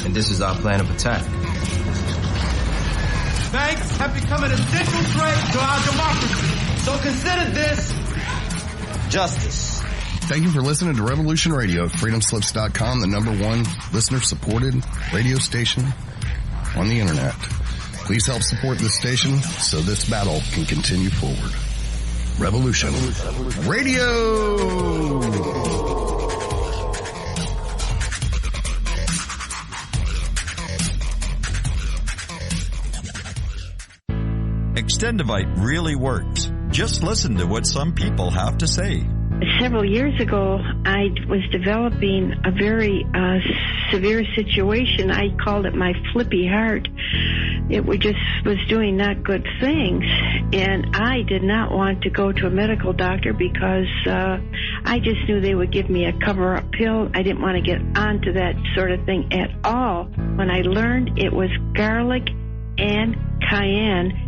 and this is our plan of attack. Banks have become an essential threat to our democracy. So consider this justice. Thank you for listening to Revolution Radio at freedomslips.com, the #1 listener-supported radio station on the internet. Please help support this station so this battle can continue forward. Revolution Radio! Extendivite really works. Just listen to what some people have to say. Several years ago, I was developing a very severe situation. I called it my flippy heart. It was doing not good things, and I did not want to go to a medical doctor because I just knew they would give me a cover-up pill. I didn't want to get onto that sort of thing at all. When I learned it was garlic and cayenne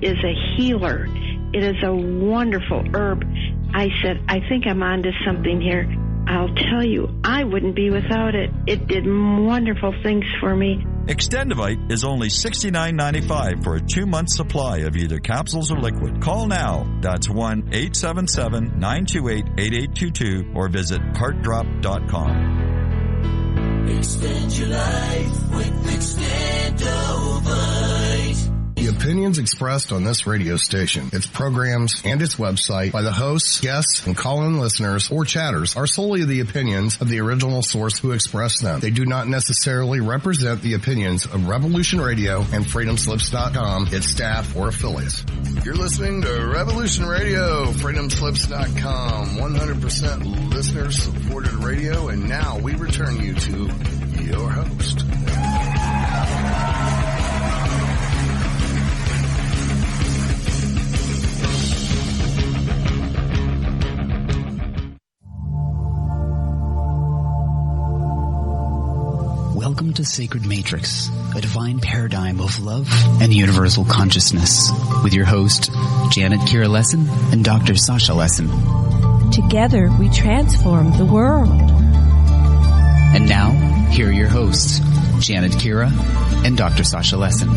is a healer. It is a wonderful herb. I said, I think I'm onto something here. I'll tell you, I wouldn't be without it. It did wonderful things for me. Extendivite is only $69.95 for a 2-month supply of either capsules or liquid. Call now. That's 1-877-928-8822 or visit heartdrop.com. Extend your life with Extendivite. The opinions expressed on this radio station, its programs, and its website by the hosts, guests, and call-in listeners or chatters are solely the opinions of the original source who expressed them. They do not necessarily represent the opinions of Revolution Radio and freedomslips.com, its staff, or affiliates. You're listening to Revolution Radio, freedomslips.com, 100% listener-supported radio, and now we return you to your host. Welcome to Sacred Matrix, a divine paradigm of love and universal consciousness, with your host, Janet Kira Lessin and Dr. Sasha Lessin. Together, we transform the world. And now, here are your hosts, Janet Kira and Dr. Sasha Lessin.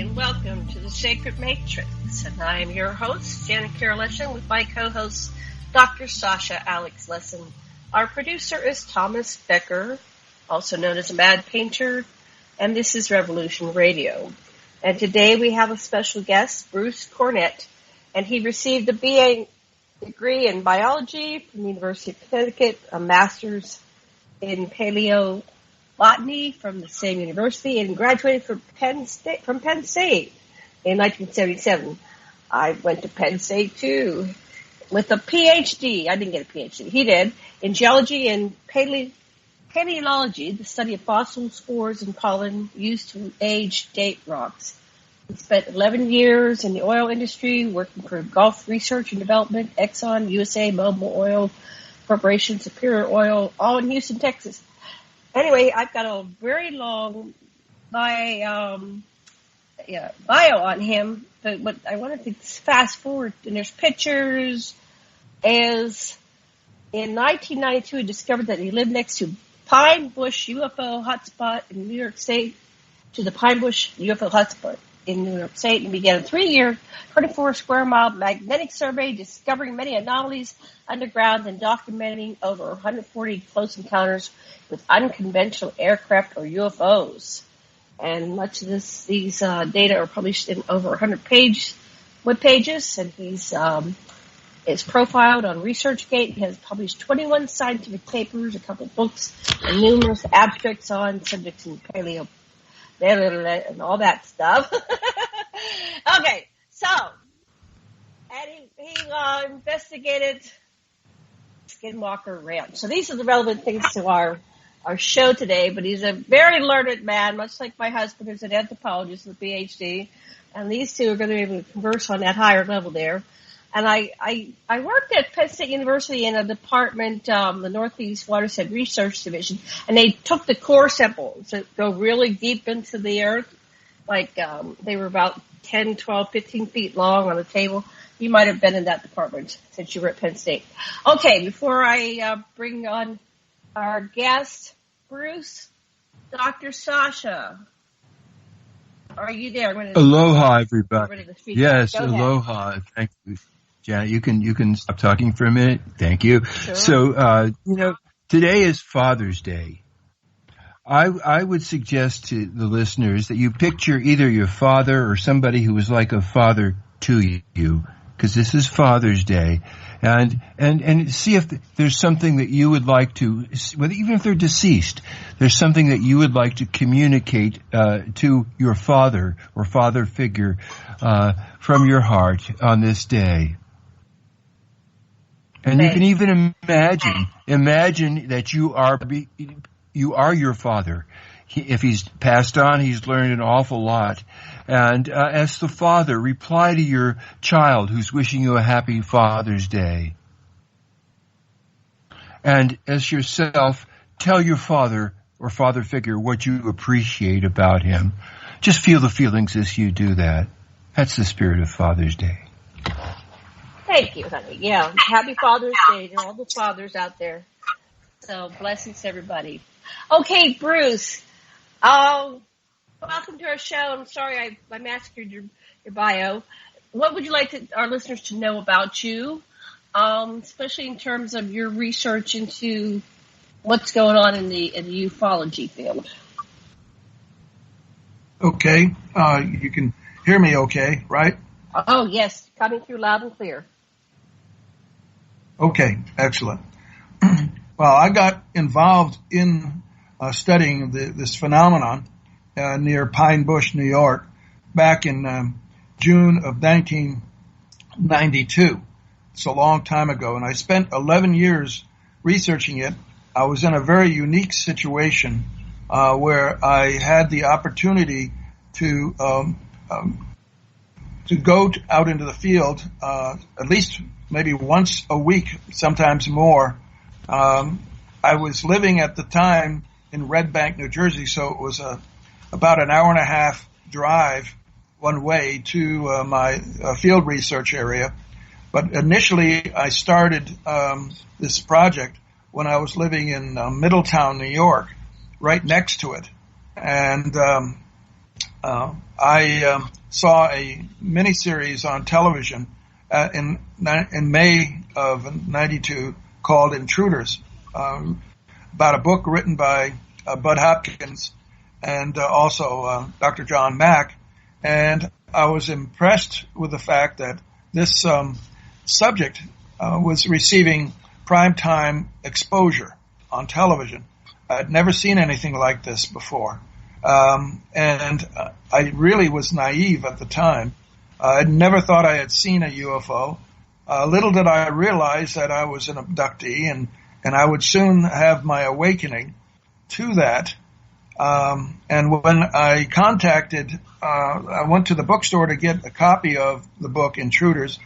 And welcome to the Sacred Matrix. And I am your host, Janet Kira Lessin, with my co-host, Dr. Sasha Alex Lessin. Our producer is Thomas Becker, also known as a Mad Painter, and this is Revolution Radio. And today we have a special guest, Bruce Cornet, and he received a BA degree in biology from the University of Connecticut, a master's in paleobotany from the same university, and graduated from Penn State in 1977. I went to Penn State too with a Ph.D. I didn't get a Ph.D. He did in geology and palynology, the study of fossils, spores, and pollen used to date rocks. He spent 11 years in the oil industry, working for Gulf Research and Development, Exxon USA, Mobil Oil Corporation, Superior Oil, all in Houston, Texas. Anyway, I've got a very long bio on him, but what I wanted to fast forward, and there's pictures, is in 1992 he discovered that he lived next to Pine Bush UFO hotspot in New York State, to the Pine Bush UFO hotspot in New York State, and began a 3-year, 24-square-mile magnetic survey, discovering many anomalies underground and documenting over 140 close encounters with unconventional aircraft or UFOs. And much of these data are published in over 100 web pages, and he's is profiled on ResearchGate. He has published 21 scientific papers, a couple of books, and numerous abstracts on subjects in paleo and all that stuff. Okay, so, and he investigated Skinwalker Ranch. So these are the relevant things to our show today, but he's a very learned man, much like my husband, who's an anthropologist with a PhD, and these two are going to be able to converse on that higher level there. And I worked at Penn State University in a department, the Northeast Watershed Research Division, and they took the core samples that go really deep into the earth. Like, they were about 10, 12, 15 feet long on a table. You might have been in that department since you were at Penn State. Okay, before I bring on our guest, Bruce, Dr. Sasha, are you there? Aloha, everybody. Yes, Go aloha. Ahead. Thank you, Janet. You can stop talking for a minute. Thank you. Sure. So, today is Father's Day. I would suggest to the listeners that you picture either your father or somebody who was like a father to you, because this is Father's Day, and see if there's something that you would like to, even if they're deceased, there's something that you would like to communicate to your father or father figure from your heart on this day. And you can even imagine that you are your father. If he's passed on, he's learned an awful lot. And as the father, reply to your child who's wishing you a happy Father's Day. And as yourself, tell your father or father figure what you appreciate about him. Just feel the feelings as you do that. That's the spirit of Father's Day. Thank you, honey. Yeah, happy Father's Day to all the fathers out there. So blessings to everybody. Okay, Bruce. Welcome to our show. I'm sorry I massacred your bio. What would you like our listeners to know about you, especially in terms of your research into what's going on in the ufology field? Okay. You can hear me okay, right? Oh, yes. Coming through loud and clear. Okay. Excellent. Well, I got involved in studying this phenomenon near Pine Bush, New York, back in June of 1992. It's a long time ago, and I spent 11 years researching it. I was in a very unique situation where I had the opportunity to go out into the field at least maybe once a week, sometimes more. I was living at the time in Red Bank, New Jersey, so it was about an hour and a half drive one way to my field research area. But initially, I started this project when I was living in Middletown, New York, right next to it. And I saw a miniseries on television in May of '92 called Intruders, about a book written by Bud Hopkins and also Dr. John Mack. And I was impressed with the fact that this subject was receiving primetime exposure on television. I'd never seen anything like this before. And I really was naive at the time. I never thought I had seen a UFO. Little did I realize that I was an abductee, and I would soon have my awakening to that. And when I I went to the bookstore to get a copy of the book Intruders.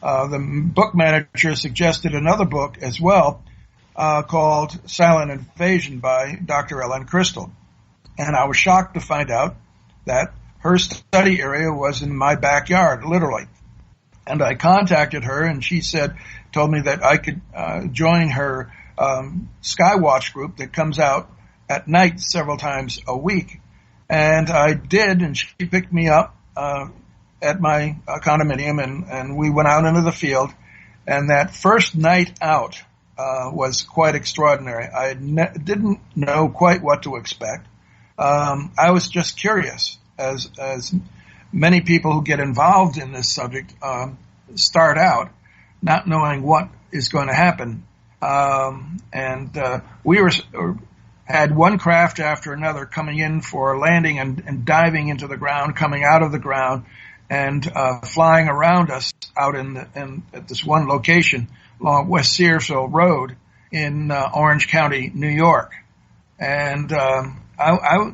The book manager suggested another book as well, called Silent Invasion by Dr. Ellen Crystal. And I was shocked to find out that her study area was in my backyard, literally. And I contacted her, and she told me that I could join her Skywatch group that comes out at night several times a week. And I did, and she picked me up at my condominium, and we went out into the field. And that first night out was quite extraordinary. I didn't know quite what to expect. I was just curious, as many people who get involved in this subject start out not knowing what is going to happen. We had one craft after another coming in for landing and diving into the ground, coming out of the ground, and flying around us out at this one location along West Searsville Road in Orange County, New York. And I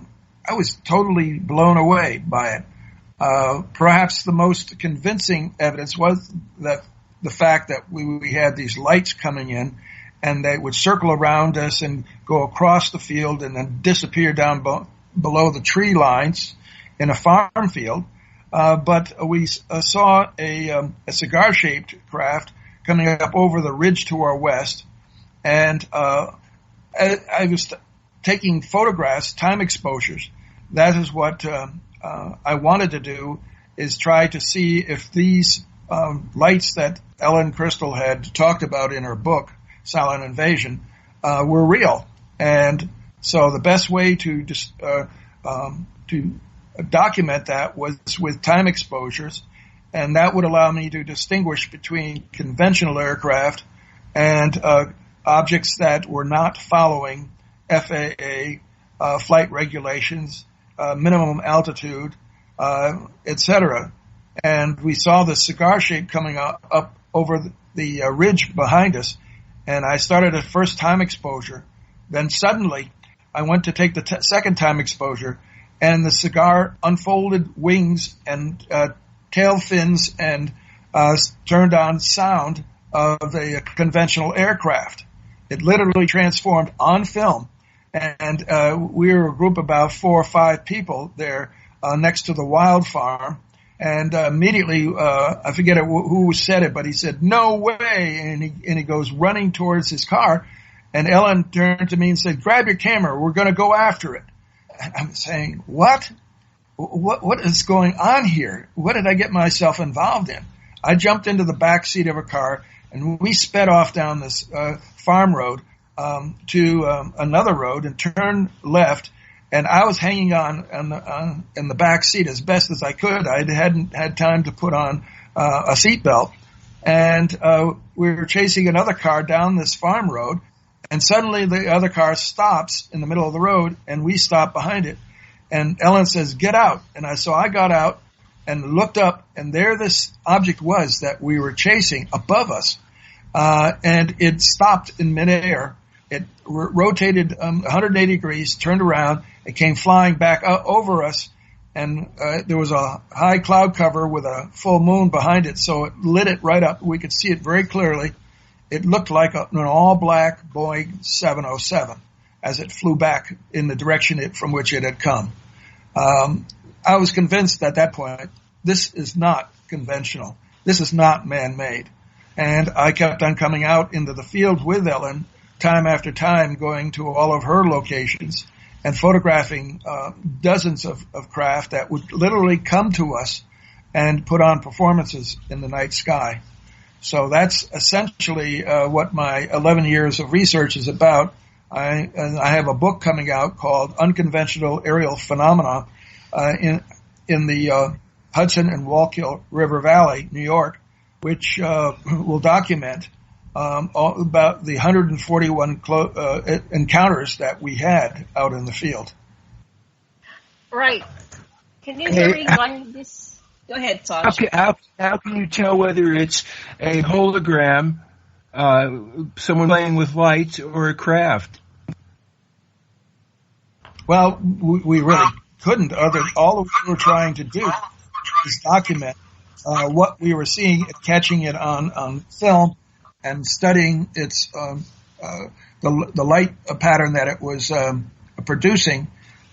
was totally blown away by it. Perhaps the most convincing evidence was that the fact that we had these lights coming in, and they would circle around us and go across the field and then disappear down below the tree lines in a farm field. But we saw a cigar-shaped craft coming up over the ridge to our west, and I was taking photographs, time exposures. That is what I wanted to do, is try to see if these lights that Ellen Crystal had talked about in her book, Silent Invasion, were real. And so the best way to document that was with time exposures, and that would allow me to distinguish between conventional aircraft and objects that were not following FAA flight regulations, minimum altitude, etc. And we saw the cigar shape coming up over the ridge behind us, and I started at first time exposure. Then suddenly I went to take the second time exposure, and the cigar unfolded wings and tail fins and turned on sound of a conventional aircraft. It literally transformed on film. And we were a group of about 4 or 5 people there next to the wild farm. And immediately, I forget who said it, but he said, "No way!" And he goes running towards his car. And Ellen turned to me and said, "Grab your camera. We're going to go after it." And I'm saying, "What? What is going on here? What did I get myself involved in?" I jumped into the back seat of a car, and we sped off down this farm road to another road and turned left. And I was hanging on in the back seat as best as I could. I hadn't had time to put on a seatbelt. And we were chasing another car down this farm road. And suddenly the other car stops in the middle of the road, and we stop behind it. And Ellen says, "Get out." And so I got out and looked up, and there this object was that we were chasing above us. And it stopped in midair. It rotated 180 degrees, turned around, it came flying back over us, and there was a high cloud cover with a full moon behind it, so it lit it right up. We could see it very clearly. It looked like an all-black Boeing 707 as it flew back in the direction from which it had come. I was convinced at that point, this is not conventional. This is not man-made. And I kept on coming out into the field with Ellen time after time, going to all of her locations and photographing dozens of craft that would literally come to us and put on performances in the night sky. So that's essentially what my 11 years of research is about. I have a book coming out called Unconventional Aerial Phenomena in the Hudson and Wallkill River Valley, New York, which will document all about the 141 encounters that we had out in the field. Right. Can you hear me on this? Go ahead, Sasha. How can you tell whether it's a hologram, someone playing with lights, or a craft? Well, we really couldn't. All we were trying to do is document what we were seeing and catching it on film and studying its the light pattern that it was producing,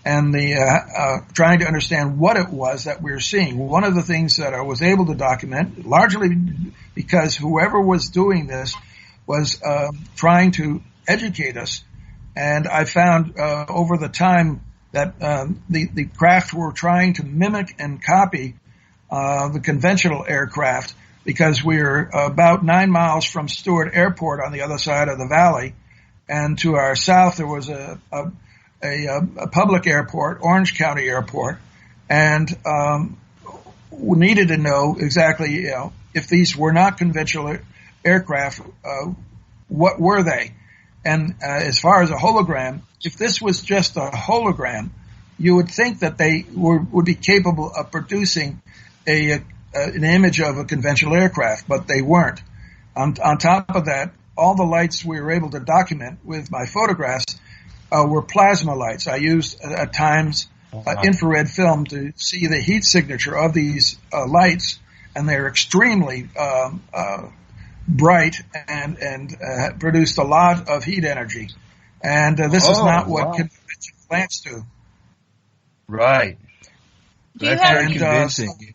and the trying to understand what it was that we were seeing. One of the things that I was able to document, largely because whoever was doing this was trying to educate us, and I found over the time that the craft were trying to mimic and copy the conventional aircraft, because we were about 9 miles from Stewart Airport on the other side of the valley, and to our south there was a public airport, Orange County Airport, and we needed to know exactly, if these were not conventional aircraft, what were they? And as far as a hologram, if this was just a hologram, you would think that they would be capable of producing an image of a conventional aircraft, but they weren't. On top of that, all the lights we were able to document with my photographs were plasma lights. I used at times infrared film to see the heat signature of these lights, and they're extremely bright and produced a lot of heat energy. And this is not what conventional lamps do. Right. That's very convincing.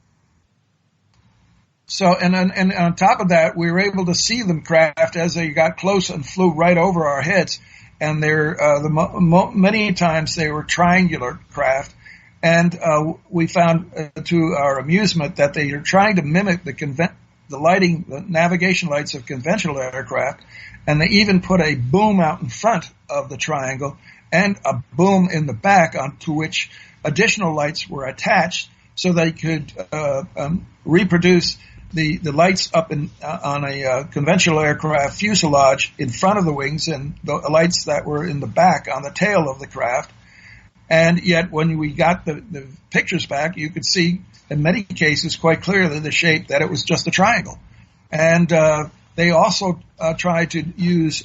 So, and on top of that, we were able to see them craft as they got close and flew right over our heads. And many times they were triangular craft. And we found, to our amusement, that they are trying to mimic the navigation lights of conventional aircraft. And they even put a boom out in front of the triangle and a boom in the back onto which additional lights were attached so they could reproduce the lights up on a conventional aircraft fuselage in front of the wings and the lights that were in the back on the tail of the craft. And yet when we got the pictures back, you could see in many cases quite clearly the shape that it was just a triangle. And they also tried to use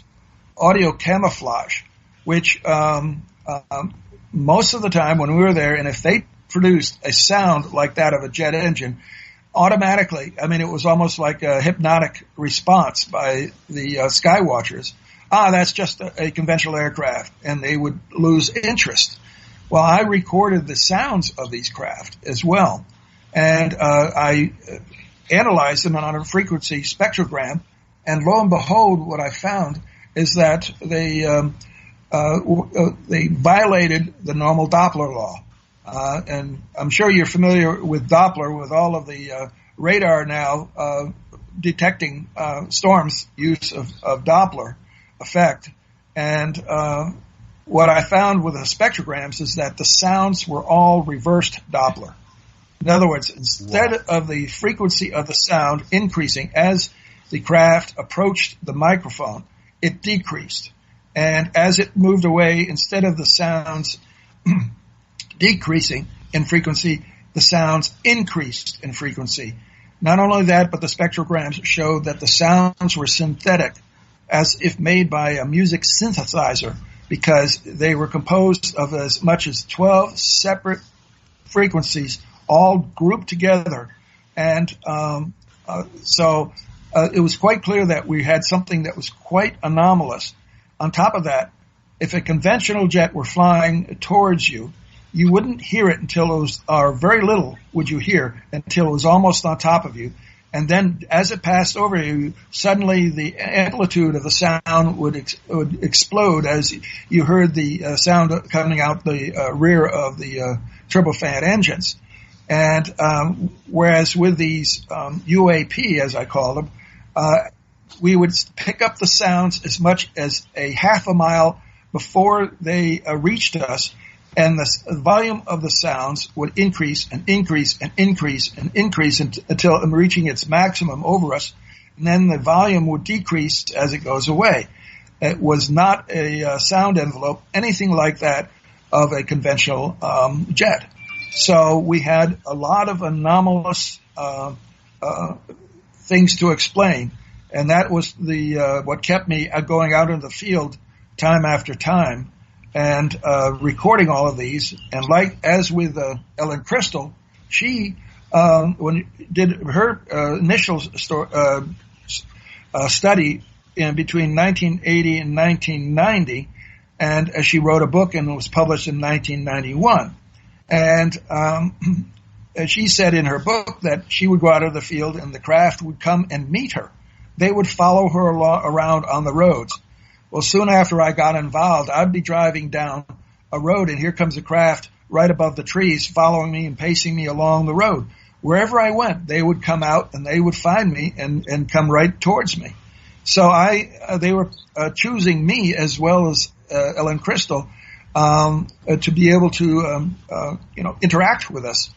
audio camouflage, which most of the time when we were there, and if they produced a sound like that of a jet engine, automatically, I mean, it was almost like a hypnotic response by the sky watchers. That's just a conventional aircraft, and they would lose interest. Well, I recorded the sounds of these craft as well, and I analyzed them on a frequency spectrogram, and lo and behold, what I found is that they violated the normal Doppler law. And I'm sure you're familiar with Doppler, with all of the radar now detecting storms, use of Doppler effect. And what I found with the spectrograms is that the sounds were all reversed Doppler. In other words, instead of the frequency of the sound increasing as the craft approached the microphone, it decreased. And as it moved away, instead of the sounds decreasing in frequency, the sounds increased in frequency. Not only that, but the spectrograms showed that the sounds were synthetic, as if made by a music synthesizer, because they were composed of as much as 12 separate frequencies, all grouped together. And so it was quite clear that we had something that was quite anomalous. On top of that, if a conventional jet were flying towards you, you wouldn't hear it until it was, or very little would you hear until it was almost on top of you. And then as it passed over you, suddenly the amplitude of the sound would explode as you heard the sound coming out the rear of the turbofan engines. And whereas with these UAP, as I call them, we would pick up the sounds as much as a half a mile before they reached us, and the volume of the sounds would increase and increase and increase and increase until reaching its maximum over us, and then the volume would decrease as it goes away. It was not a sound envelope, anything like that of a conventional jet. So we had a lot of anomalous things to explain, and that was the what kept me going out in the field time after time and recording all of these. And as with Ellen Crystal, she when did her initial study in between 1980 and 1990, and she wrote a book and it was published in 1991. And she said in her book that she would go out of the field and the craft would come and meet her. They would follow her around on the roads. Well, soon after I got involved, I'd be driving down a road, and here comes a craft right above the trees following me and pacing me along the road. Wherever I went, they would come out and they would find me and come right towards me. So they were choosing me as well as Ellen Crystal to be able to interact with us.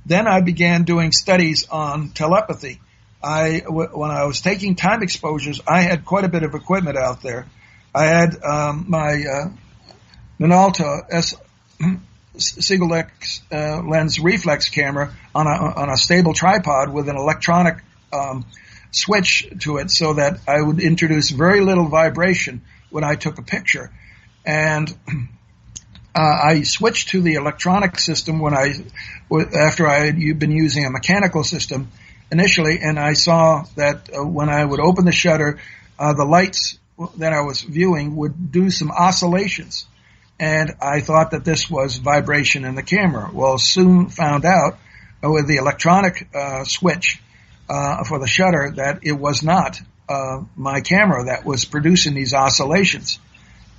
Then I began doing studies on telepathy. When I was taking time exposures, I had quite a bit of equipment out there. I had my Minolta single lens reflex camera on a stable tripod with an electronic switch to it, so that I would introduce very little vibration when I took a picture. And I switched to the electronic system after I had been using a mechanical system, initially, and I saw that when I would open the shutter, the lights that I was viewing would do some oscillations. And I thought that this was vibration in the camera. Well, soon found out with the electronic switch for the shutter that it was not my camera that was producing these oscillations.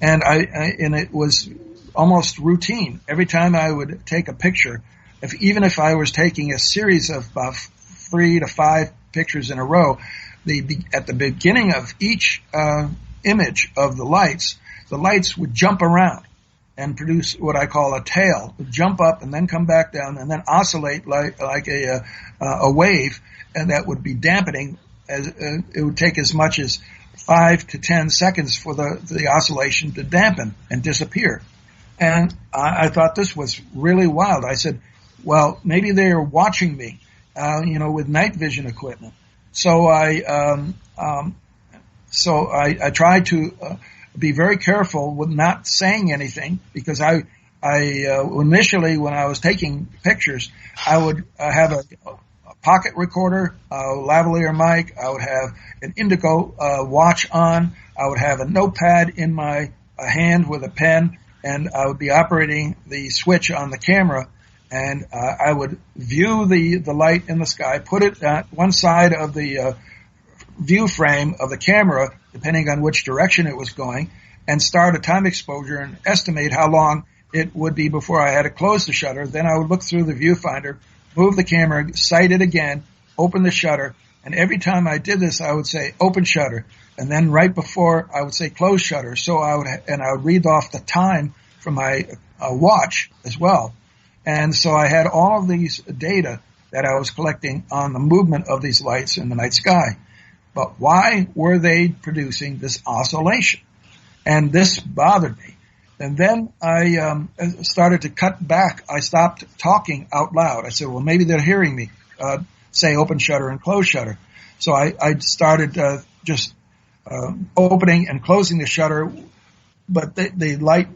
And and it was almost routine. Every time I would take a picture, even if I was taking a series of 3 to 5 pictures in a row, at the beginning of each image of the lights would jump around and produce what I call a tail, would jump up and then come back down and then oscillate like a wave, and that would be dampening. It would take as much as 5 to 10 seconds for the oscillation to dampen and disappear. And I thought this was really wild. I said, well, maybe they are watching me, with night vision equipment. So I tried to be very careful with not saying anything, because I initially, when I was taking pictures, I would have a pocket recorder, a lavalier mic. I would have an indigo watch on. I would have a notepad in my hand with a pen, and I would be operating the switch on the camera. And I would view the light in the sky, put it at one side of the view frame of the camera, depending on which direction it was going, and start a time exposure and estimate how long it would be before I had to close the shutter. Then I would look through the viewfinder, move the camera, sight it again, open the shutter, and every time I did this, I would say open shutter, and then right before I would say close shutter. So I would read off the time from my watch as well. And so I had all of these data that I was collecting on the movement of these lights in the night sky. But why were they producing this oscillation? And this bothered me. And then I started to cut back. I stopped talking out loud. I said, well, maybe they're hearing me say open shutter and close shutter. So I started just opening and closing the shutter, but the light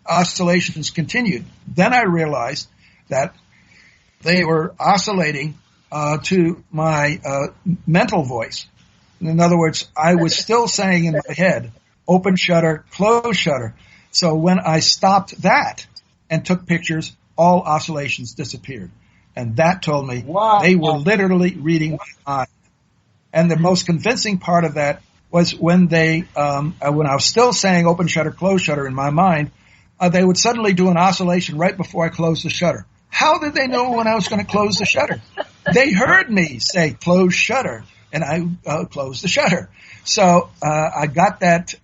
oscillations continued. Then I realized that they were oscillating to my mental voice. In other words, I was still saying in my head, open shutter, close shutter. So when I stopped that and took pictures, all oscillations disappeared. And that told me they were literally reading my mind. And the most convincing part of that was when when I was still saying open shutter, close shutter in my mind, they would suddenly do an oscillation right before I closed the shutter. How did they know when I was going to close the shutter? They heard me say close shutter, and I closed the shutter. So I got that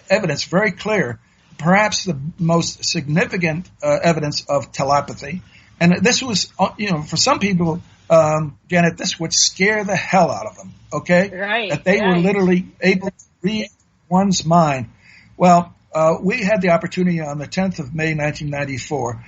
evidence very clear, perhaps the most significant evidence of telepathy. And this was, for some people, Janet, this would scare the hell out of them, okay? Right. That they were literally able to read one's mind. Well, we had the opportunity on the 10th of May, 1994.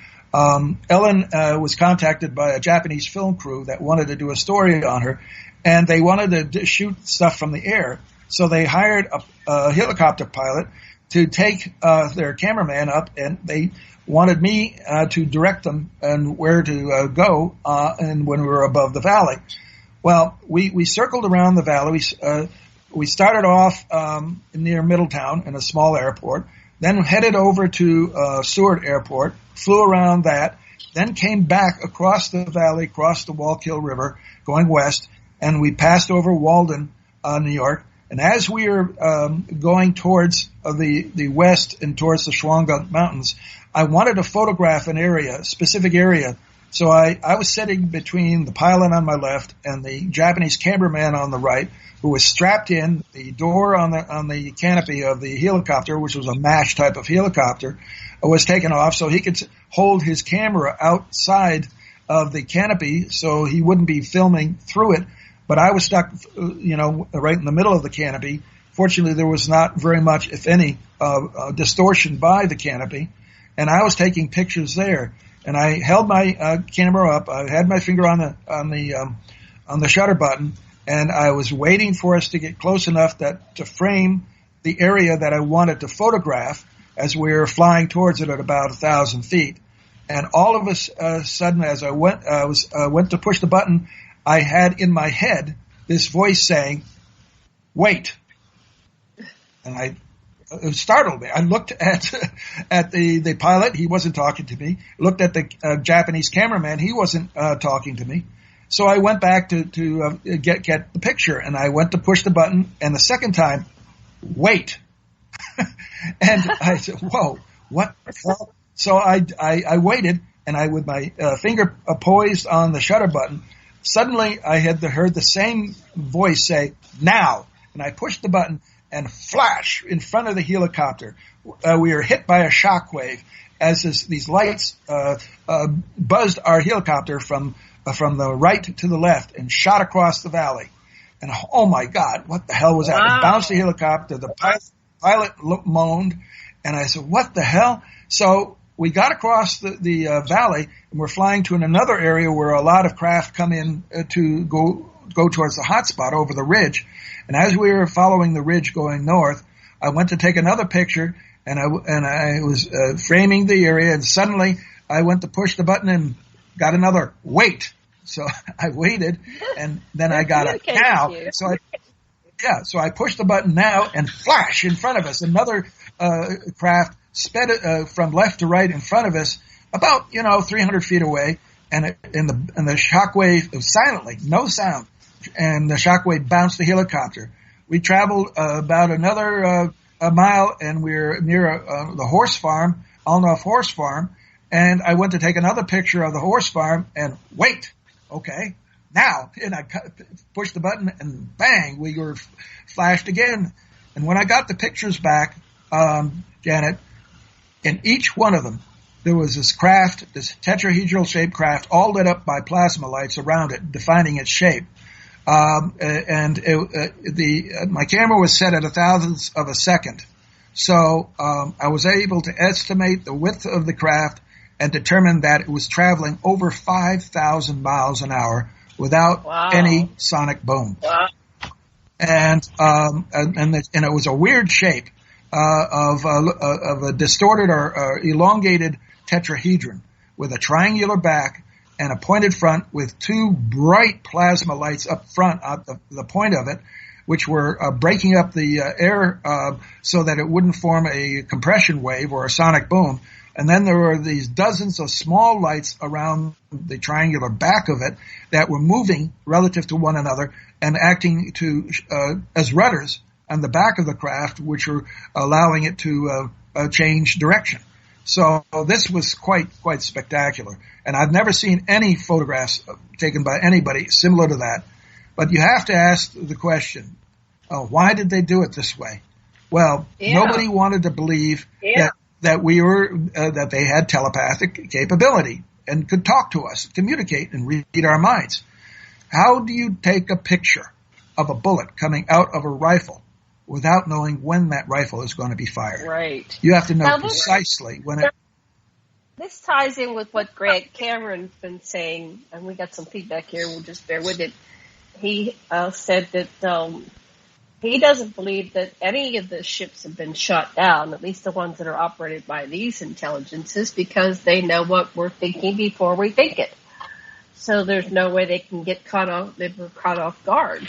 Ellen was contacted by a Japanese film crew that wanted to do a story on her, and they wanted to shoot stuff from the air. So they hired a helicopter pilot to take their cameraman up, and they wanted me to direct them and where to go and when we were above the valley. Well, we circled around the valley. We started off near Middletown in a small airport, then headed over to Seward Airport, flew around that, then came back across the valley, across the Wallkill River, going west, and we passed over Walden, New York. And as we were going towards the west and towards the Shawangunk Mountains, I wanted to photograph an area, a specific area. So I was sitting between the pilot on my left and the Japanese cameraman on the right, who was strapped in. The door on the canopy of the helicopter, which was a MASH type of helicopter, was taken off so he could hold his camera outside of the canopy so he wouldn't be filming through it. But I was stuck, right in the middle of the canopy. Fortunately, there was not very much, if any, distortion by the canopy, and I was taking pictures there. And I held my camera up. I had my finger on the shutter button, and I was waiting for us to get close enough to frame the area that I wanted to photograph as we were flying towards it at about 1,000 feet. And all of a sudden, as I went to push the button, I had in my head this voice saying, "Wait." And it startled me. I looked at the pilot. He wasn't talking to me. Looked at the Japanese cameraman. He wasn't talking to me. So I went back to get the picture, and I went to push the button, and the second time, "Wait." And I said, "Whoa, what the hell?" So I waited, and I, with my finger poised on the shutter button, suddenly I had heard the same voice say, "Now." And I pushed the button, and flash, in front of the helicopter, we were hit by a shock wave as these lights buzzed our helicopter from the right to the left and shot across the valley. And oh my God, what the hell was that? Wow. It bounced the helicopter. The pilot moaned, and I said, "What the hell?" So we got across the valley, and we're flying to another area where a lot of craft come in to go towards the hot spot over the ridge. And as we were following the ridge going north, I went to take another picture, and I was framing the area, and suddenly I went to push the button and got another "wait." So I waited, and then I got a "now." So I pushed the button "now," and flash, in front of us, another craft sped from left to right in front of us, about 300 feet away, and the shockwave silently, no sound. And the shockwave bounced the helicopter. We traveled about another a mile, and we're near the horse farm, Alnoff Horse Farm. And I went to take another picture of the horse farm, and "Wait, okay, now." And I pushed the button, and bang, we were flashed again. And when I got the pictures back, Janet, in each one of them, there was this craft, this tetrahedral-shaped craft, all lit up by plasma lights around it, defining its shape. My camera was set at 1,000th of a second. So, I was able to estimate the width of the craft and determine that it was traveling over 5,000 miles an hour without any sonic boom. Wow. And it was a weird shape, of a distorted or elongated tetrahedron with a triangular back and a pointed front with two bright plasma lights up front at the point of it, which were breaking up the air so that it wouldn't form a compression wave or a sonic boom. And then there were these dozens of small lights around the triangular back of it that were moving relative to one another and acting as rudders on the back of the craft, which were allowing it to change direction. So this was quite spectacular. And I've never seen any photographs taken by anybody similar to that. But you have to ask the question, why did they do it this way? Well, nobody wanted to believe that they had telepathic capability and could talk to us, communicate, and read our minds. How do you take a picture of a bullet coming out of a rifle without knowing when that rifle is going to be fired? Right. You have to know precisely when it... This ties in with what Grant Cameron's been saying, and we got some feedback here. We'll just bear with it. He said that he doesn't believe that any of the ships have been shot down, at least the ones that are operated by these intelligences, because they know what we're thinking before we think it. So there's no way they can get caught off. They were caught off guard,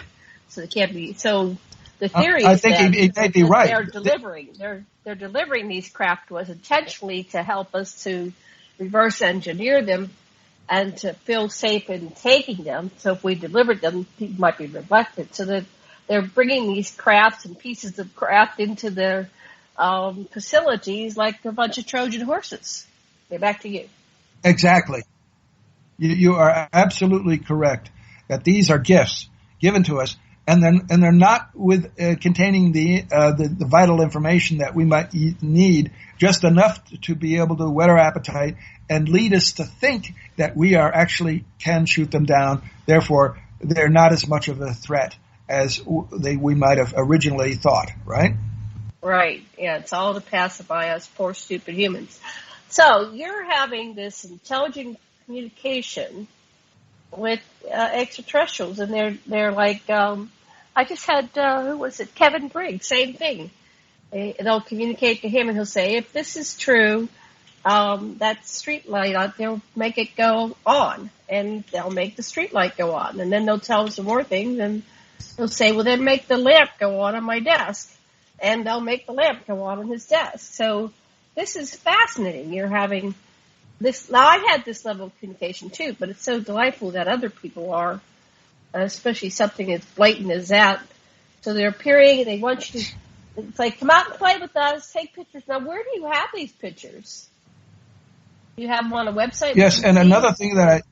so they can't be. So the theory is that he may be right. They're delivering these craft to us intentionally to help us to reverse engineer them and to feel safe in taking them. So if we delivered them, people might be reflected. So that they're bringing these crafts and pieces of craft into their facilities like a bunch of Trojan horses. Okay, back to you. Exactly. You are absolutely correct that these are gifts given to us, and they're not with containing the vital information that we might need, just enough to be able to whet our appetite and lead us to think that we actually can shoot them down. Therefore, they're not as much of a threat as we might have originally thought, right? Right. Yeah, it's all to pacify us poor, stupid humans. So you're having this intelligent communication with extraterrestrials, and they're like, I just had, who was it? Kevin Briggs, same thing. They'll communicate to him, and he'll say, if this is true, that street light out, they'll make it go on, and they'll make the street light go on, and then they'll tell us some more things, and they'll say, well, then make the lamp go on my desk, and they'll make the lamp go on his desk. So this is fascinating. You're having this. Now, I had this level of communication too, but it's so delightful that other people are, especially something as blatant as that. So they're appearing, they want you to, it's like, come out and play with us, take pictures. Now, where do you have these pictures? Do you have them on a website? Yes, and another thing I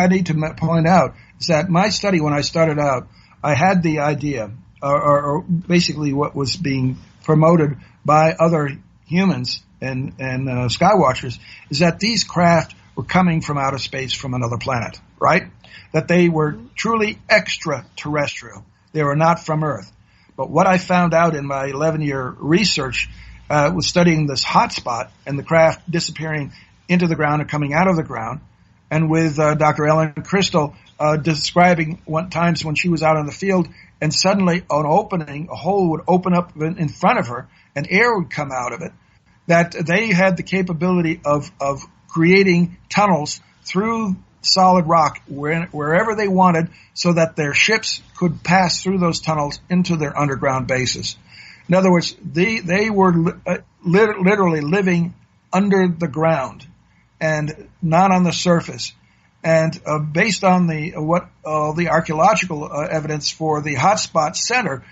need to point out is that my study, when I started out, I had the idea, or basically what was being promoted by other humans and skywatchers, is that these craft were coming from outer space from another planet, right? That they were truly extraterrestrial. They were not from Earth. But what I found out in my 11-year research was studying this hotspot and the craft disappearing into the ground and coming out of the ground, and with Dr. Ellen Crystal describing times when she was out in the field and suddenly a hole would open up in front of her and air would come out of it, that they had the capability of creating tunnels through solid rock wherever they wanted, so that their ships could pass through those tunnels into their underground bases. In other words, they were literally living under the ground and not on the surface. And based on the archaeological evidence for the hotspot center,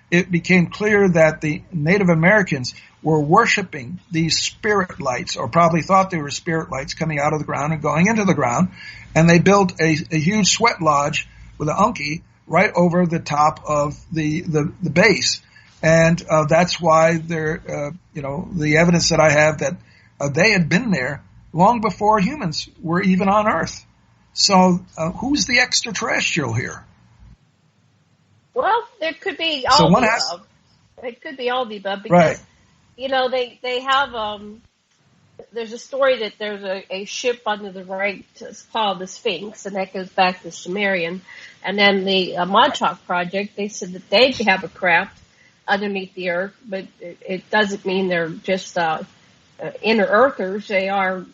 it became clear that the Native Americans were worshiping these spirit lights, or probably thought they were spirit lights coming out of the ground and going into the ground. And they built a huge sweat lodge with an unki right over the top of the base. And that's why the evidence that I have that they had been there long before humans were even on Earth. So who's the extraterrestrial here? Well, there could be all the above. It could be all the above because, they have, there's a story that there's a ship under the right, it's called the Sphinx, and that goes back to Sumerian. And then the Montauk Project, they said that they have a craft underneath the earth, but it doesn't mean they're just inner earthers. They are,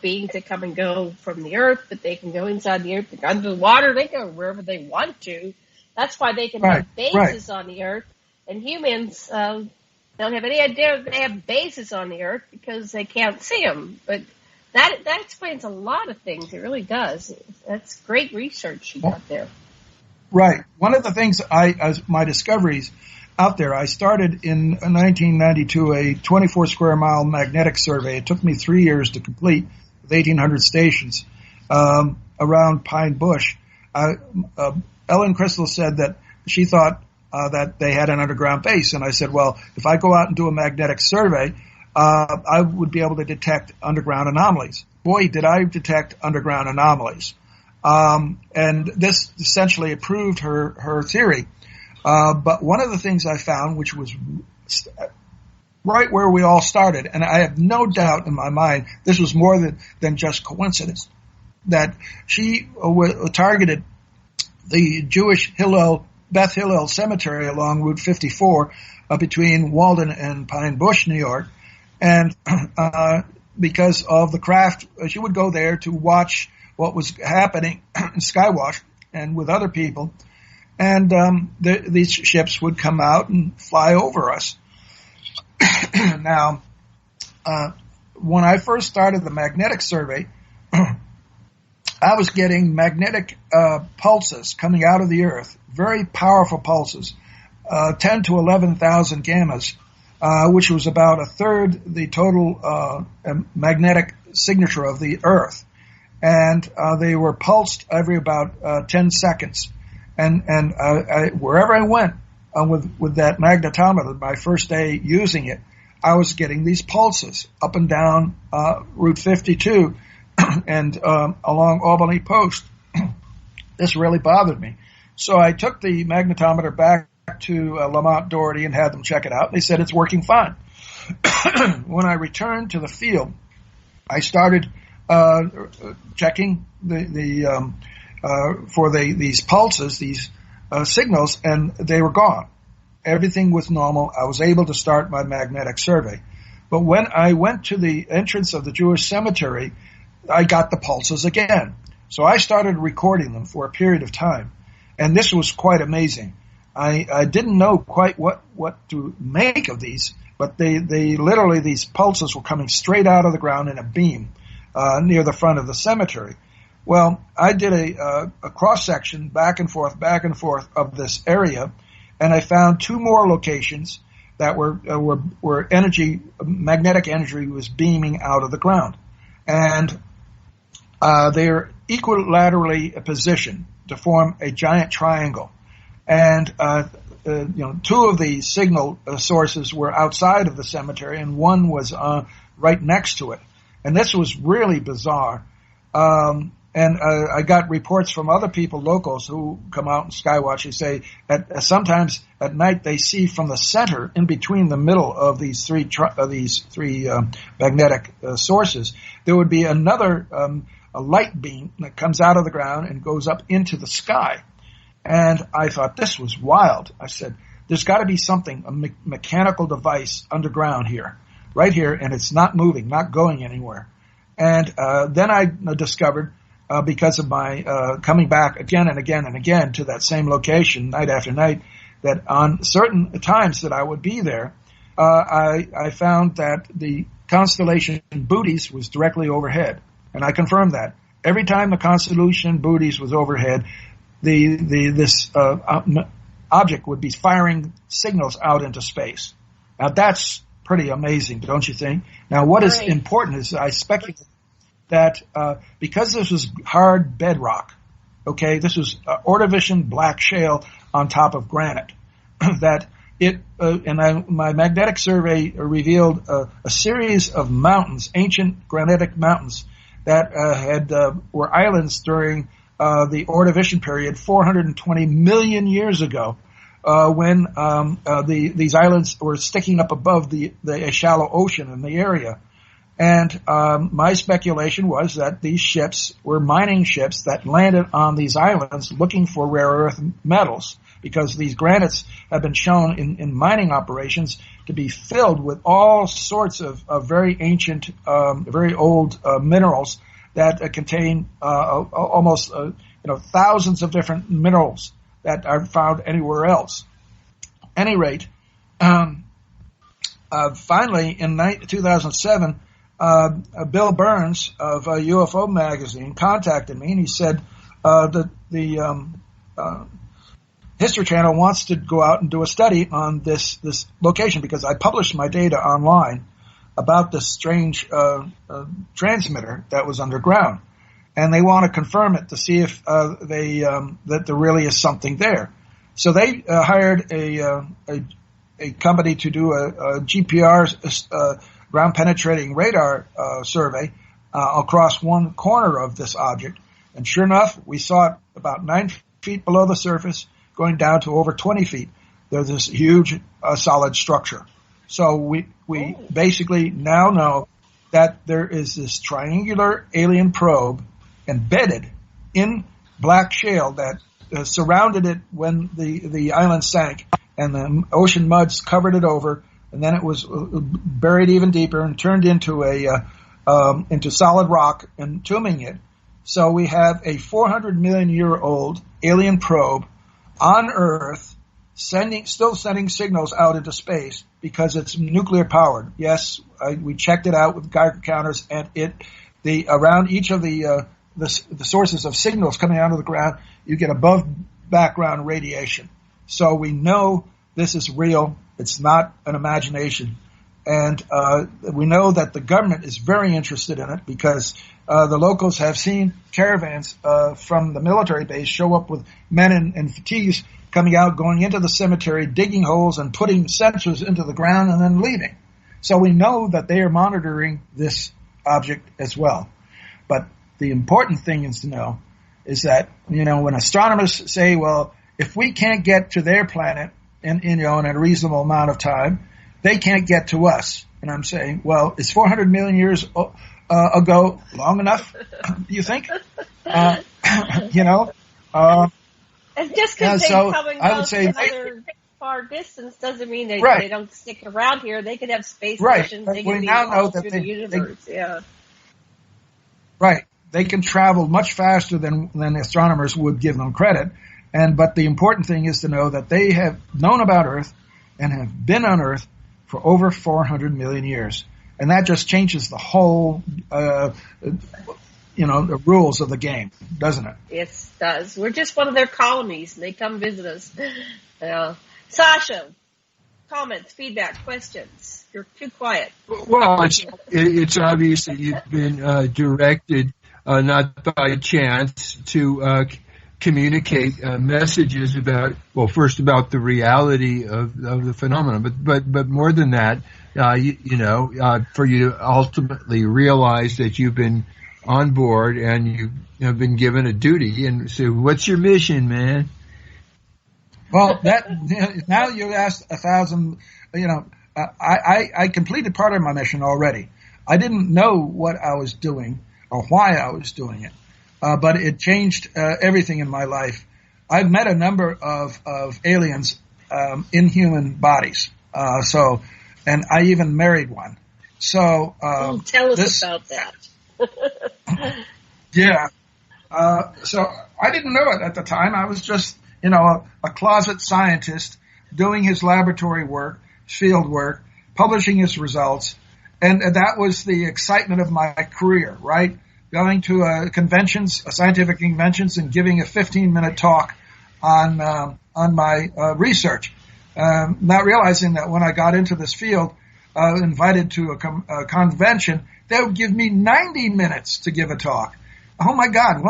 beings that come and go from the earth, but they can go inside the earth, they go under the water, they go wherever they want to. That's why they can have bases on the earth, and humans don't have any idea they have bases on the earth because they can't see them. But that explains a lot of things. It really does. That's great research you got there. Right. One of the things my discoveries out there, I started in 1992 a 24 square mile magnetic survey. It took me 3 years to complete with 1,800 stations around Pine Bush. Ellen Crystal said that she thought that they had an underground base, and I said, well, if I go out and do a magnetic survey, I would be able to detect underground anomalies. Boy, did I detect underground anomalies. And this essentially proved her theory. But one of the things I found, which was right where we all started, and I have no doubt in my mind this was more than just coincidence, that she targeted the Jewish Beth Hillel Cemetery along Route 54 between Walden and Pine Bush, New York. And because of the craft, she would go there to watch what was happening in Skywatch and with other people. And these ships would come out and fly over us. Now, when I first started the magnetic survey, I was getting magnetic pulses coming out of the Earth, very powerful pulses, 10 to 11,000 gammas, which was about a third the total magnetic signature of the Earth. And they were pulsed every about 10 seconds. And wherever I went with that magnetometer, my first day using it, I was getting these pulses up and down Route 52 and along Albany Post. This really bothered me. So I took the magnetometer back to Lamont-Doherty and had them check it out. They said it's working fine. When I returned to the field, I started checking for these pulses, these signals, and they were gone. Everything was normal. I was able to start my magnetic survey. But when I went to the entrance of the Jewish cemetery, I got the pulses again. So I started recording them for a period of time. And this was quite amazing. I didn't know quite what to make of these, but they literally, these pulses were coming straight out of the ground in a beam near the front of the cemetery. Well, I did a cross-section back and forth of this area, and I found two more locations that were energy, magnetic energy was beaming out of the ground. And they're equilaterally positioned to form a giant triangle. And two of the signal sources were outside of the cemetery, and one was right next to it. And this was really bizarre. And I got reports from other people, locals, who come out and skywatch. They say sometimes at night they see from the center, in between the middle of these three magnetic sources, there would be another a light beam that comes out of the ground and goes up into the sky. And I thought this was wild. I said, there's got to be something, a mechanical device underground here, right here, and it's not moving, not going anywhere. And then I discovered, because of my coming back again and again and again to that same location night after night, that on certain times that I would be there, I found that the constellation Bootes was directly overhead. And I confirmed that. Every time the constellation Bootes was overhead, this object would be firing signals out into space. Now that's pretty amazing, don't you think? Now what is important is I speculate that because this was hard bedrock, okay, this was Ordovician black shale on top of granite, that my magnetic survey revealed a series of mountains, ancient granitic mountains, that were islands during the Ordovician period 420 million years ago, when these islands were sticking up above the shallow ocean in the area. And my speculation was that these ships were mining ships that landed on these islands looking for rare earth metals, because these granites have been shown in mining operations to be filled with all sorts of very ancient, very old minerals that contain almost thousands of different minerals that are found anywhere else. At any rate, finally in 2007, Bill Burns of UFO Magazine contacted me, and he said that the History Channel wants to go out and do a study on this location, because I published my data online about this strange transmitter that was underground, and they want to confirm it to see if that there really is something there. So they hired a company to do a GPR ground penetrating radar survey across one corner of this object, and sure enough, we saw it about 9 feet below the surface, going down to over 20 feet. There's this huge solid structure. So we basically now know that there is this triangular alien probe embedded in black shale that surrounded it when the island sank, and the ocean muds covered it over, and then it was buried even deeper and turned into into solid rock, entombing it. So we have a 400 million year old alien probe on Earth, still sending signals out into space because it's nuclear powered. Yes, we checked it out with Geiger counters, and around each of the sources of signals coming out of the ground, you get above background radiation. So we know this is real. It's not an imagination. And we know that the government is very interested in it, because the locals have seen caravans from the military base show up with men in fatigues coming out, going into the cemetery, digging holes and putting sensors into the ground and then leaving. So we know that they are monitoring this object as well. But the important thing is to know is that, when astronomers say, well, if we can't get to their planet in a reasonable amount of time, they can't get to us. And I'm saying, well, is 400 million years ago long enough, do you think? And just because so coming I would say another far distance doesn't mean they don't stick around here. They could have space missions. They can we be now know all that through the universe. Right. They can travel much faster than astronomers would give them credit. But the important thing is to know that they have known about Earth and have been on Earth for over 400 million years. And that just changes the whole, the rules of the game, doesn't it? It does. We're just one of their colonies, and they come visit us. Sasha, comments, feedback, questions? You're too quiet. Well, it's obvious that you've been directed, not by chance, to communicate messages about, well, first about the reality of the phenomenon, but more than that, for you to ultimately realize that you've been on board and you've been given a duty. And so, what's your mission, man? Well, now you asked 1,000. I completed part of my mission already. I didn't know what I was doing or why I was doing it. But it changed everything in my life. I've met a number of aliens in human bodies. And I even married one. So tell us about that. Yeah. So I didn't know it at the time. I was just, a closet scientist doing his laboratory work, field work, publishing his results, and that was the excitement of my career, right? Going to conventions, scientific conventions, and giving a 15-minute talk on my research. Not realizing that when I got into this field, invited to a convention, they would give me 90 minutes to give a talk. Oh my God!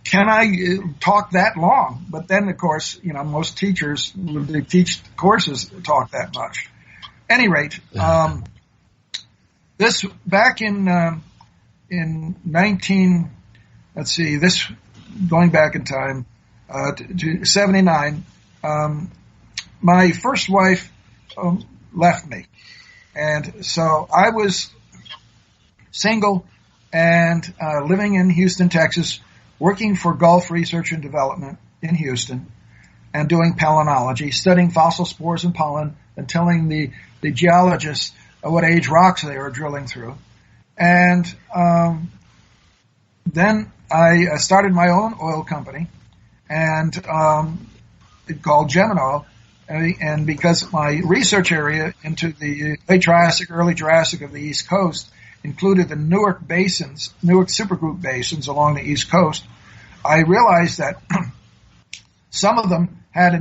Can I talk that long? But then, of course, most teachers they teach courses talk that much. Any rate. This back in going back in time to 79, my first wife left me, and so I was single and living in Houston, Texas, working for Gulf Research and Development in Houston, and doing palynology, studying fossil spores and pollen, and telling the geologists what age rocks they were drilling through. And then I started my own oil company, and it called Geminoil. And because my research area into the Late Triassic, Early Jurassic of the East Coast included the Newark supergroup basins along the East Coast, I realized that some of them had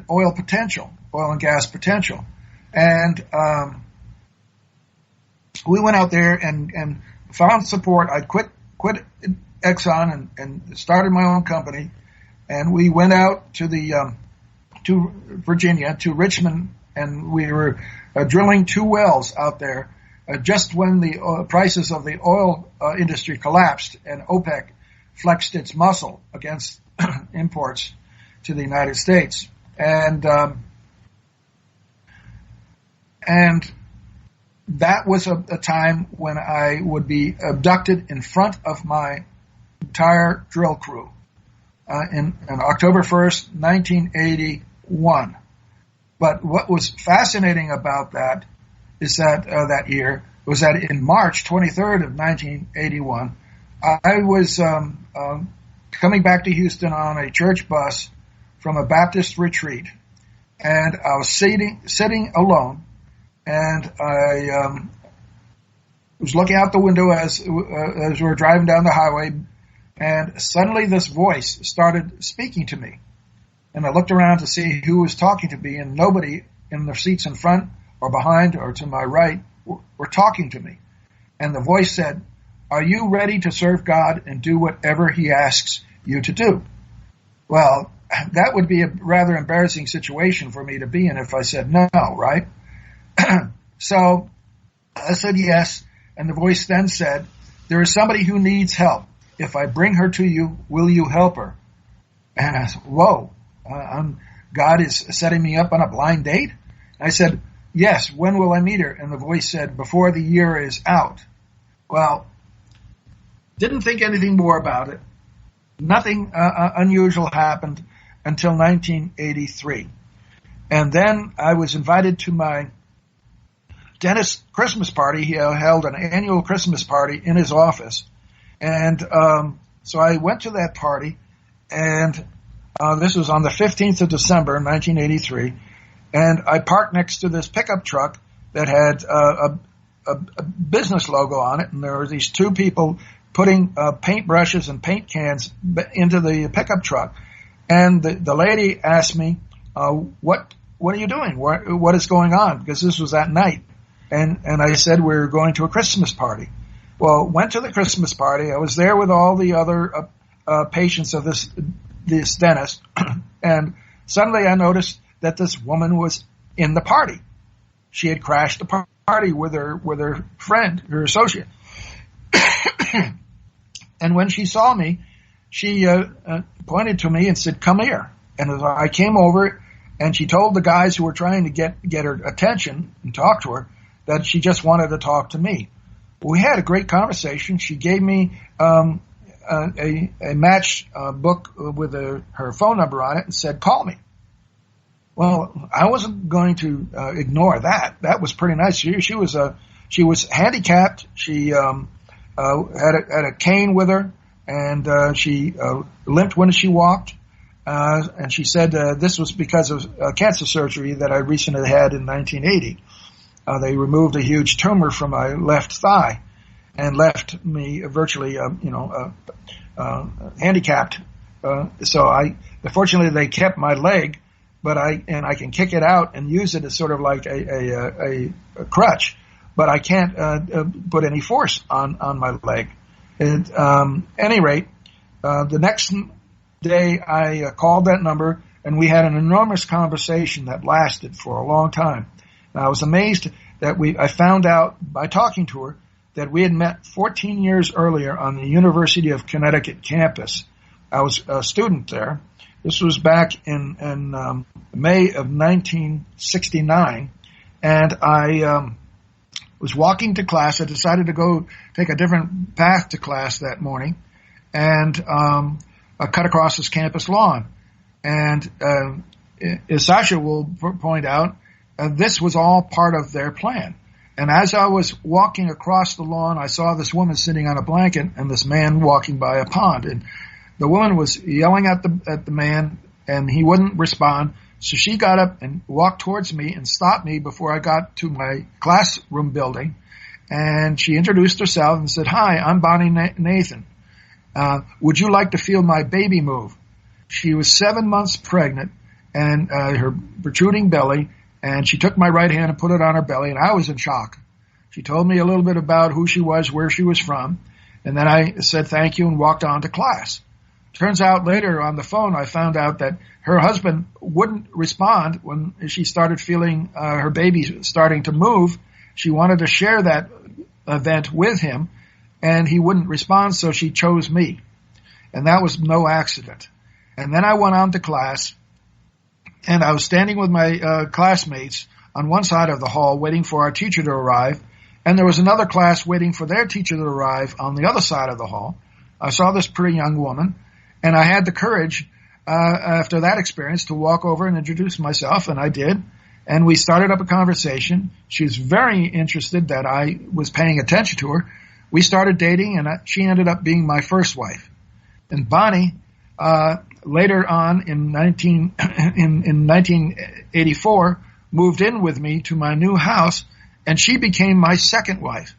oil and gas potential. And we went out there and found support. I quit Exxon and started my own company. And we went out to to Virginia, to Richmond, and we were drilling 2 wells out there just when the prices of the oil industry collapsed and OPEC flexed its muscle against imports to the United States. And that was a time when I would be abducted in front of my entire drill crew on October 1st, 1981. But what was fascinating about that is that that year was that in March 23rd of 1981, I was coming back to Houston on a church bus from a Baptist retreat, and I was sitting alone. And I was looking out the window as we were driving down the highway, and suddenly this voice started speaking to me. And I looked around to see who was talking to me, and nobody in the seats in front or behind or to my right were talking to me. And the voice said, "Are you ready to serve God and do whatever He asks you to do?" Well, that would be a rather embarrassing situation for me to be in if I said no, right? So I said yes, and the voice then said, "There is somebody who needs help. If I bring her to you, will you help her?" And I said, whoa, God is setting me up on a blind date? And I said, "Yes, when will I meet her?" And the voice said, "Before the year is out." Well, didn't think anything more about it. Nothing unusual happened. until 1983. And then I was invited to my dentist's Christmas party. He held an annual Christmas party in his office. And so I went to that party, and this was on the 15th of December, 1983. And I parked next to this pickup truck that had a business logo on it, and there were these two people putting paint brushes and paint cans into the pickup truck. And the lady asked me, what are you doing? What is going on? Because this was at night. And I said, we're going to a Christmas party. Well, went to the Christmas party. I was there with all the other patients of this dentist. And suddenly I noticed that this woman was in the party. She had crashed the party with her friend, her associate. And when she saw me, she pointed to me and said, "Come here." And as I came over, and she told the guys who were trying to get her attention and talk to her that she just wanted to talk to me. We had a great conversation. She gave me a match book with her phone number on it and said, "Call me." Well, I wasn't going to ignore that. That was pretty nice. She was handicapped. She had a cane with her, and she limped when she walked. And she said this was because of cancer surgery that I recently had in 1980. They removed a huge tumor from my left thigh and left me virtually, handicapped. Fortunately, they kept my leg, but I can kick it out and use it as sort of like a crutch, but I can't put any force on my leg. At any rate, the next day I called that number, and we had an enormous conversation that lasted for a long time. And I was amazed that I found out by talking to her that we had met 14 years earlier on the University of Connecticut campus. I was a student there. This was back in May of 1969, and I was walking to class. I decided to go take a different path to class that morning, and I cut across this campus lawn. And as Sasha will point out, this was all part of their plan. And as I was walking across the lawn, I saw this woman sitting on a blanket and this man walking by a pond. And the woman was yelling at the man, and he wouldn't respond. So she got up and walked towards me and stopped me before I got to my classroom building. And she introduced herself and said, "Hi, I'm Bonnie Nathan. Would you like to feel my baby move?" She was 7 months pregnant, and her protruding belly, and she took my right hand and put it on her belly, and I was in shock. She told me a little bit about who she was, where she was from, and then I said thank you and walked on to class. Turns out later on the phone I found out that her husband wouldn't respond when she started feeling her baby starting to move. She wanted to share that event with him, and he wouldn't respond, so she chose me. And that was no accident. And then I went on to class, and I was standing with my classmates on one side of the hall waiting for our teacher to arrive, and there was another class waiting for their teacher to arrive on the other side of the hall. I saw this pretty young woman, and I had the courage after that experience to walk over and introduce myself, and I did. And we started up a conversation. She was very interested that I was paying attention to her. We started dating, and she ended up being my first wife. And Bonnie, later on in 1984, moved in with me to my new house, and she became my second wife.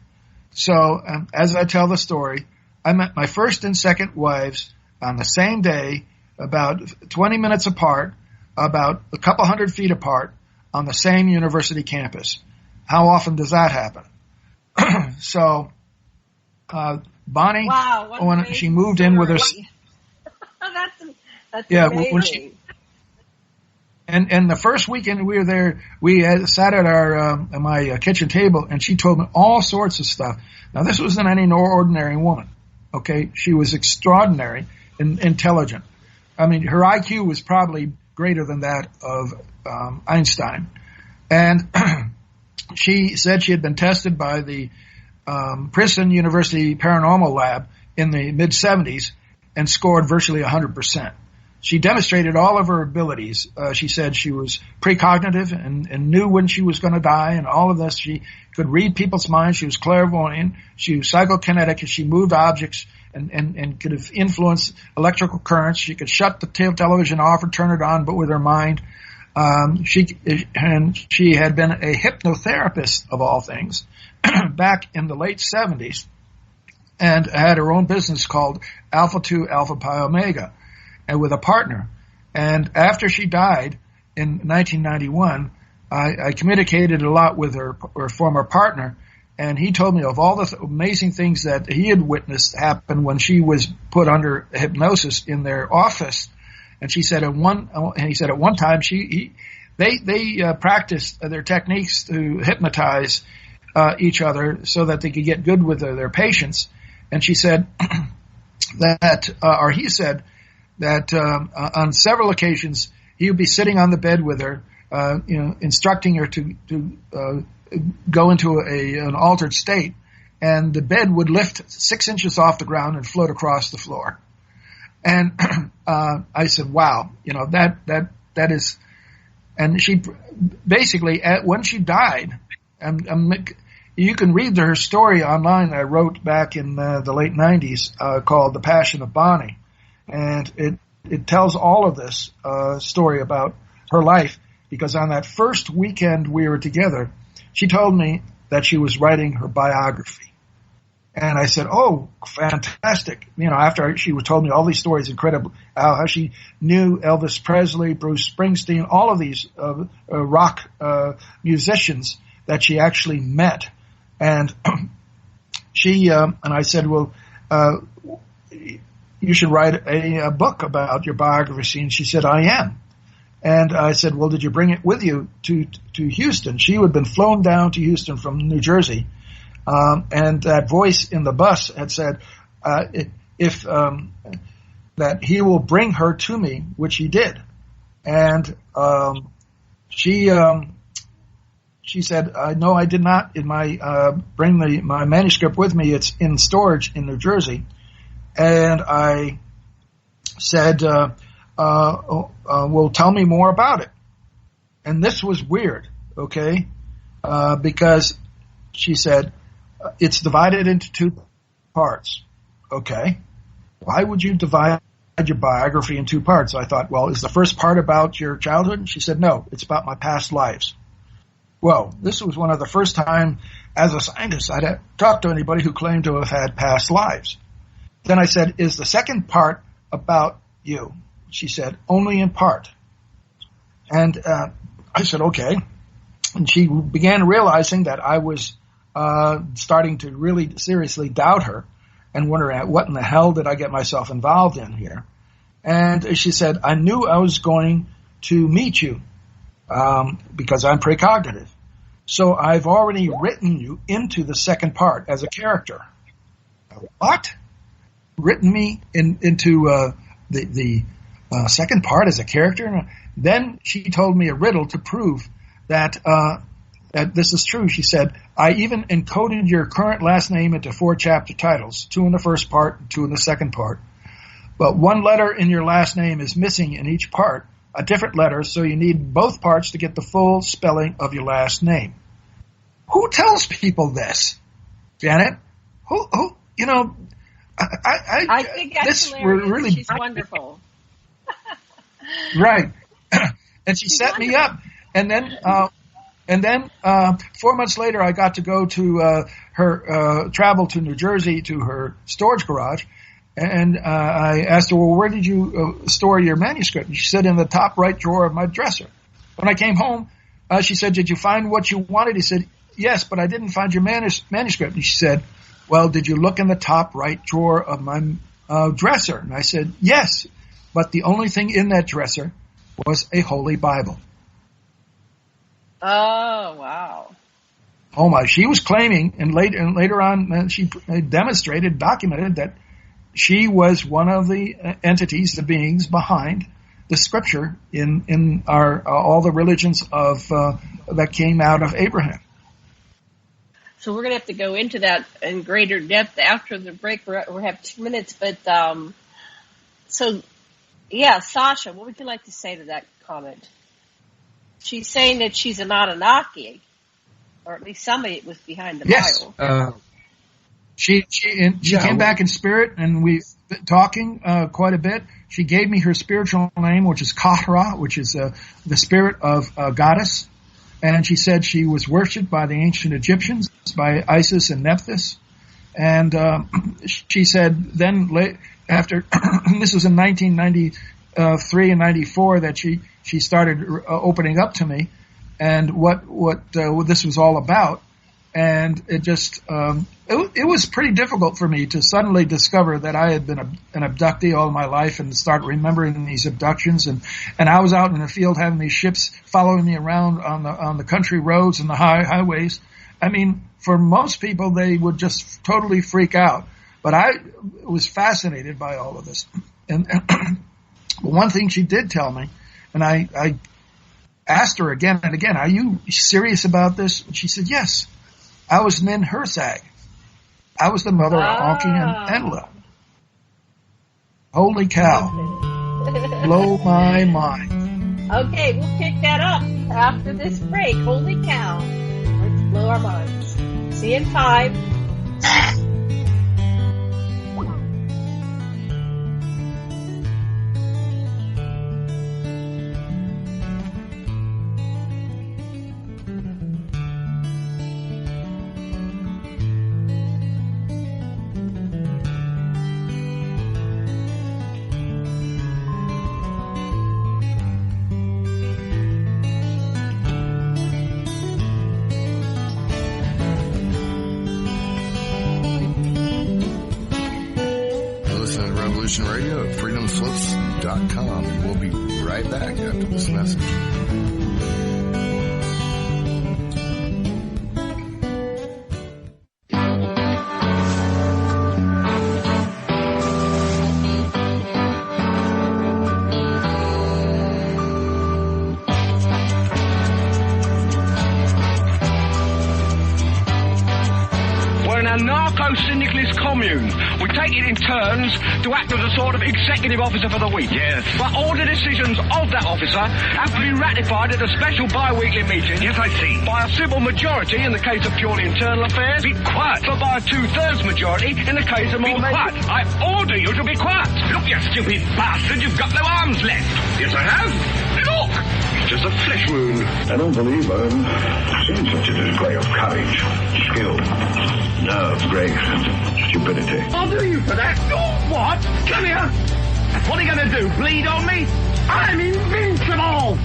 So as I tell the story, I met my first and second wives on the same day, about 20 minutes apart, about a couple 100 feet apart, on the same university campus. How often does that happen? So Bonnie, wow, when she moved in with her... That's amazing. When she, and the first weekend we were there, we sat at my kitchen table, and she told me all sorts of stuff. Now, this wasn't any ordinary woman, okay? She was extraordinary and intelligent. I mean, her IQ was probably greater than that of Einstein. And she said she had been tested by the Princeton University Paranormal Lab in the mid-'70s and scored virtually 100%. she demonstrated all of her abilities. She said she was precognitive and knew when she was going to die and all of this. She could read people's minds. She was clairvoyant. She was psychokinetic. She moved objects and could have influenced electrical currents. She could shut the television off or turn it on, but with her mind. She had been a hypnotherapist of all things back in the late 70s and had her own business called Alpha 2 Alpha Pi Omega and with a partner. And after she died in 1991, I communicated a lot with her former partner, and he told me of all the amazing things that he had witnessed happen when she was put under hypnosis in their office. And he said at one time they practiced their techniques to hypnotize each other so that they could get good with their patients. And she said he said that on several occasions he would be sitting on the bed with her, instructing her to go into an altered state, and the bed would lift 6 inches off the ground and float across the floor. And I said, wow, that is, and she basically, when she died, you can read her story online I wrote back in the late 90s called The Passion of Bonnie. And it tells all of this story about her life, because on that first weekend we were together, she told me that she was writing her biography. And I said, oh, fantastic. After she told me all these stories, incredible, how she knew Elvis Presley, Bruce Springsteen, all of these rock musicians that she actually met. And and I said, well, you should write a book about your biography. And she said, I am. And I said, well, did you bring it with you to Houston? She had been flown down to Houston from New Jersey. And that voice in the bus had said, that he will bring her to me, which he did. And, she said, no, I did not bring my manuscript with me. It's in storage in New Jersey. And I said, well, tell me more about it. And this was weird, okay? Because she said, it's divided into 2 parts. Okay. Why would you divide your biography in 2 parts? I thought, well, is the first part about your childhood? And she said, no, it's about my past lives. Well, this was one of the first time as a scientist I'd talked to anybody who claimed to have had past lives. Then I said, is the second part about you? She said, only in part. And I said, okay. And she began realizing that I was starting to really seriously doubt her and wondering what in the hell did I get myself involved in here. And she said, I knew I was going to meet you because I'm precognitive. So I've already written you into the second part as a character. What? Written me into the second part as a character? Then she told me a riddle to prove that this is true. She said, I even encoded your current last name into 4 chapter titles, 2 in the first part and 2 in the second part. But 1 letter in your last name is missing in each part, a different letter, so you need both parts to get the full spelling of your last name. Who tells people this, Janet? Who I think that's hilarious. Really, she's wonderful. Right. And she set me up. And then 4 months later, I got to go to travel to New Jersey to her storage garage. And I asked her, well, where did you store your manuscript? And she said, in the top right drawer of my dresser. When I came home, she said, did you find what you wanted? He said, yes, but I didn't find your manuscript. And she said, well, did you look in the top right drawer of my dresser? And I said, yes, but the only thing in that dresser was a Holy Bible. Oh, wow. Oh, my. She was claiming, and later on, she documented that she was one of the entities, the beings behind the scripture in our all the religions of that came out of Abraham. So we're going to have to go into that in greater depth after the break. We have 2 minutes, but so Yeah, Sasha, what would you like to say to that comment? She's saying that she's an Anunnaki, or at least somebody was behind the Bible. She came back in spirit, and we've been talking quite a bit. She gave me her spiritual name, which is Kahra, which is the spirit of a goddess. And she said she was worshipped by the ancient Egyptians, by Isis and Nephthys. And she said then, after this was in 1993 and 94, that she started opening up to me and what this was all about. And it just it was pretty difficult for me to suddenly discover that I had been an abductee all my life and start remembering these abductions. And I was out in the field having these ships following me around on the country roads and the highways. I mean, for most people, they would just totally freak out. But I was fascinated by all of this. And one thing she did tell me, and I asked her again and again, "Are you serious about this?" And she said, "Yes. I was Nin Herzag. I was the mother of Anki and Enlil." Holy cow. Blow my mind. Okay, we'll pick that up after this break. Holy cow. Let's blow our minds. See you in 5. Radio at freedomslips.com. We'll be right back after this message. Anarcho-syndicalist commune. We take it in turns to act as a sort of executive officer for the week. Yes. But all the decisions of that officer have to be ratified at a special bi-weekly meeting. Yes, I see. By a simple majority in the case of purely internal affairs. Be quiet. But by a 2/3 majority in the case of more... Be quiet. I order you to be quiet. Look, you stupid bastard, you've got no arms left. Yes, I have. Look! It's just a flesh wound. I don't believe I've seen such a display of courage, skill, nerve, grace, and stupidity. I'll do you for that. Oh, what? Come here. What are you going to do, bleed on me? I'm invincible.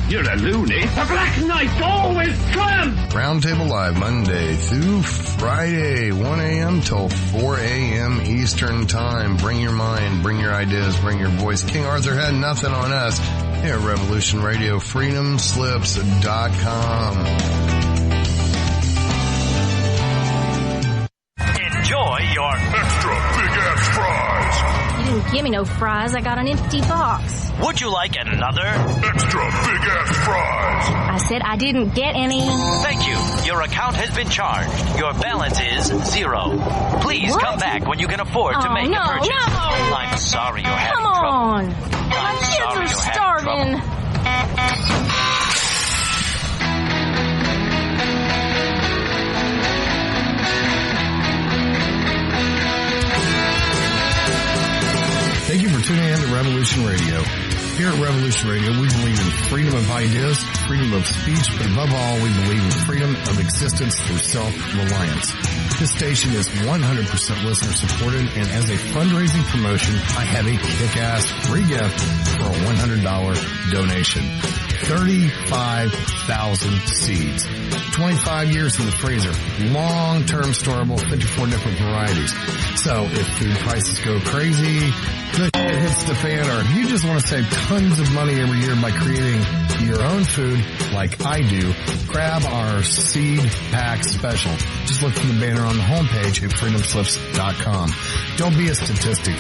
You're a loony. The Black Knight always triumphs. Roundtable Live, Monday through Friday, 1 a.m. till 4 a.m. Eastern Time. Bring your mind, bring your ideas, bring your voice. King Arthur had nothing on us here at Revolution Radio, freedomslips.com. Enjoy your extra big-ass fries. You didn't give me no fries. I got an empty box. Would you like another? Extra big-ass fries. I said I didn't get any. Thank you. Your account has been charged. Your balance is 0. Please come back when you can afford to make a purchase. No. I'm sorry you're having trouble. trouble. Come on. My kids are starving. Thank you for tuning in to Revolution Radio. Here at Revolution Radio, we believe in freedom of ideas, freedom of speech, but above all, we believe in freedom of existence through self-reliance. This station is 100% listener-supported, and as a fundraising promotion, I have a kick-ass free gift for a $100 donation. 35,000 seeds. 25 years in the freezer. Long-term storable, 54 different varieties. So if food prices go crazy, the shit hits the fan, or if you just want to save tons of money every year by creating your own food like I do, grab our seed pack special. Just look for the banner on the homepage at freedomslips.com. Don't be a statistic.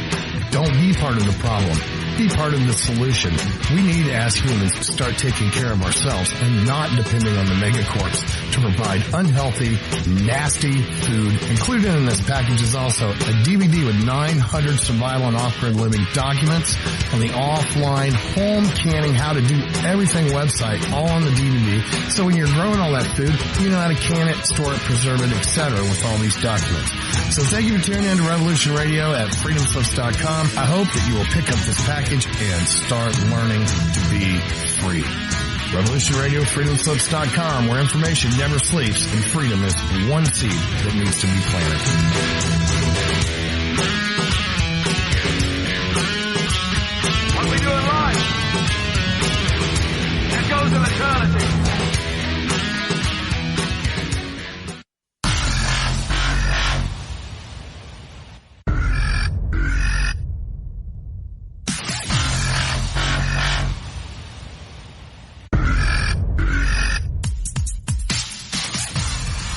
Don't be part of the problem. Be part of the solution. We need, as humans, to start taking care of ourselves and not depending on the megacorps to provide unhealthy, nasty food. Included in this package is also a DVD with 900 survival and off-grid living documents on the offline home canning, how to do everything website, all on the DVD. So when you're growing all that food, you know how to can it, store it, preserve it, etc. with all these documents. So thank you for tuning in to Revolution Radio at freedomslips.com. I hope that you will pick up this package and start learning to be free. Revolution Radio, freedomslips.com, where information never sleeps and freedom is one seed that needs to be planted. What we do in life, that goes in eternity.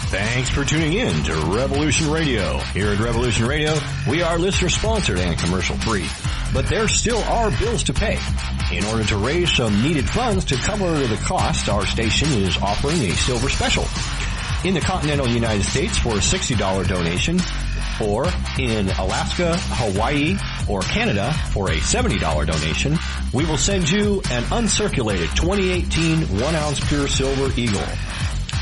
Thanks for tuning in to Revolution Radio. Here at Revolution Radio, we are listener-sponsored and commercial-free. But there still are bills to pay. In order to raise some needed funds to cover the cost, our station is offering a silver special. In the continental United States for a $60 donation, or in Alaska, Hawaii, or Canada for a $70 donation, we will send you an uncirculated 2018 1-ounce pure silver eagle.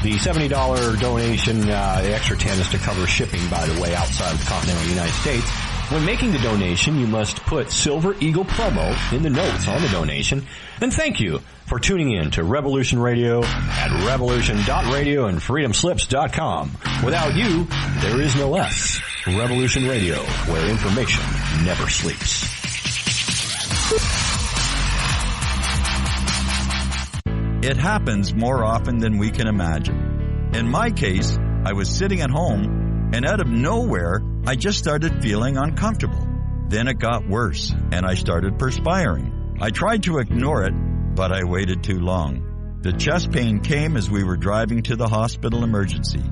The $70 donation, the extra 10 is to cover shipping, by the way, outside of the continental United States. When making the donation, you must put Silver Eagle promo in the notes on the donation. And thank you for tuning in to Revolution Radio at revolution.radio and freedomslips.com. Without you, there is no us. Revolution Radio, where information never sleeps. It happens more often than we can imagine. In my case, I was sitting at home, and out of nowhere, I just started feeling uncomfortable. Then it got worse, and I started perspiring. I tried to ignore it, but I waited too long. The chest pain came as we were driving to the hospital emergency.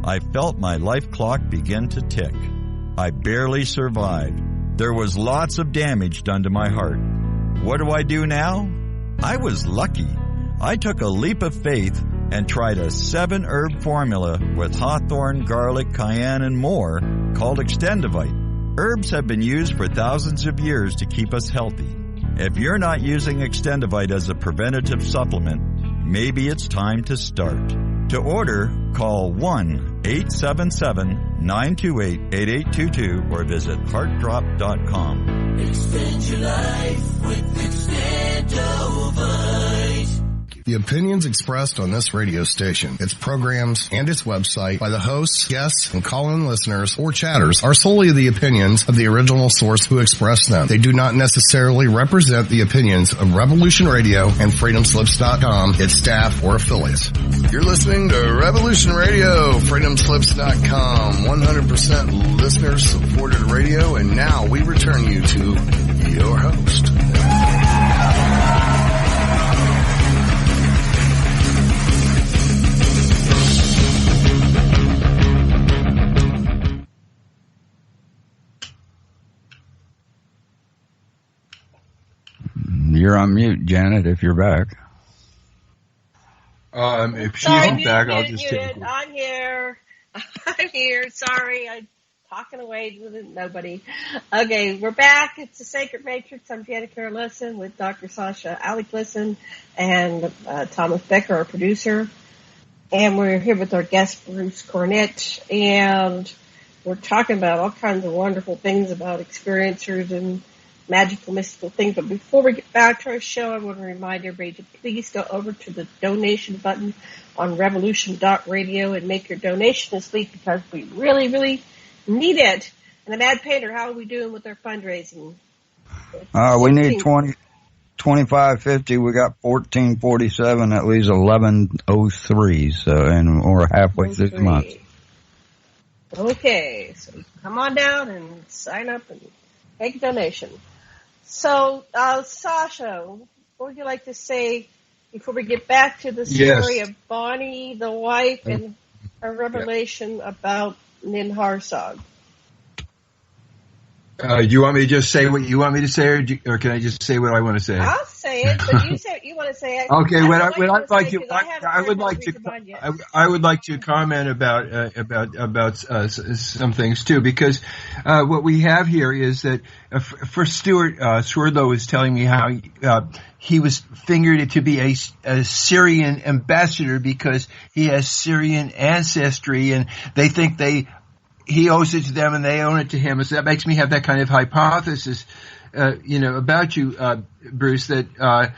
I felt my life clock begin to tick. I barely survived. There was lots of damage done to my heart. What do I do now? I was lucky. I took a leap of faith and tried a 7-herb formula with hawthorn, garlic, cayenne, and more called Extendivite. Herbs have been used for thousands of years to keep us healthy. If you're not using Extendivite as a preventative supplement, maybe it's time to start. To order, call 1-877-928-8822 or visit heartdrop.com. Extend your life with Extendivite. The opinions expressed on this radio station, its programs, and its website by the hosts, guests, and call-in listeners or chatters are solely the opinions of the original source who expressed them. They do not necessarily represent the opinions of Revolution Radio and freedomslips.com, its staff, or affiliates. You're listening to Revolution Radio, freedomslips.com, 100% listener-supported radio, and now we return you to your host. You're on mute, Janet, if you're back. If she's back, I'll just take it. I'm here. I'm here. Sorry, I'm talking away to nobody. Okay, we're back. It's the Sacred Matrix. I'm Janet Kara Lessin with Dr. Sasha Alex Lessin and Thomas Becker, our producer. And we're here with our guest, Bruce Cornet. And we're talking about all kinds of wonderful things about experiencers and magical, mystical things. But before we get back to our show, I want to remind everybody to please go over to the donation button on revolution.radio and make your donation this week because we really, really need it. And the Mad Painter, how are we doing with our fundraising? We need 2550. We got 1447. That leaves 1103. So, and we're halfway through the month. Okay, so come on down and sign up and make a donation. So, Sasha, what would you like to say before we get back to the story of Bonnie, the wife, and a revelation about Ninharsag? Do you want me to just say what you want me to say, or can I just say what I want to say? I'll say it, but you say you want to say it. Okay, I would like to comment about some things too, because what we have here is that first Stuart Swerdlow was telling me how he was fingered to be a Syrian ambassador because he has Syrian ancestry, and they think he owes it to them and they own it to him. So that makes me have that kind of hypothesis, about you, Bruce, that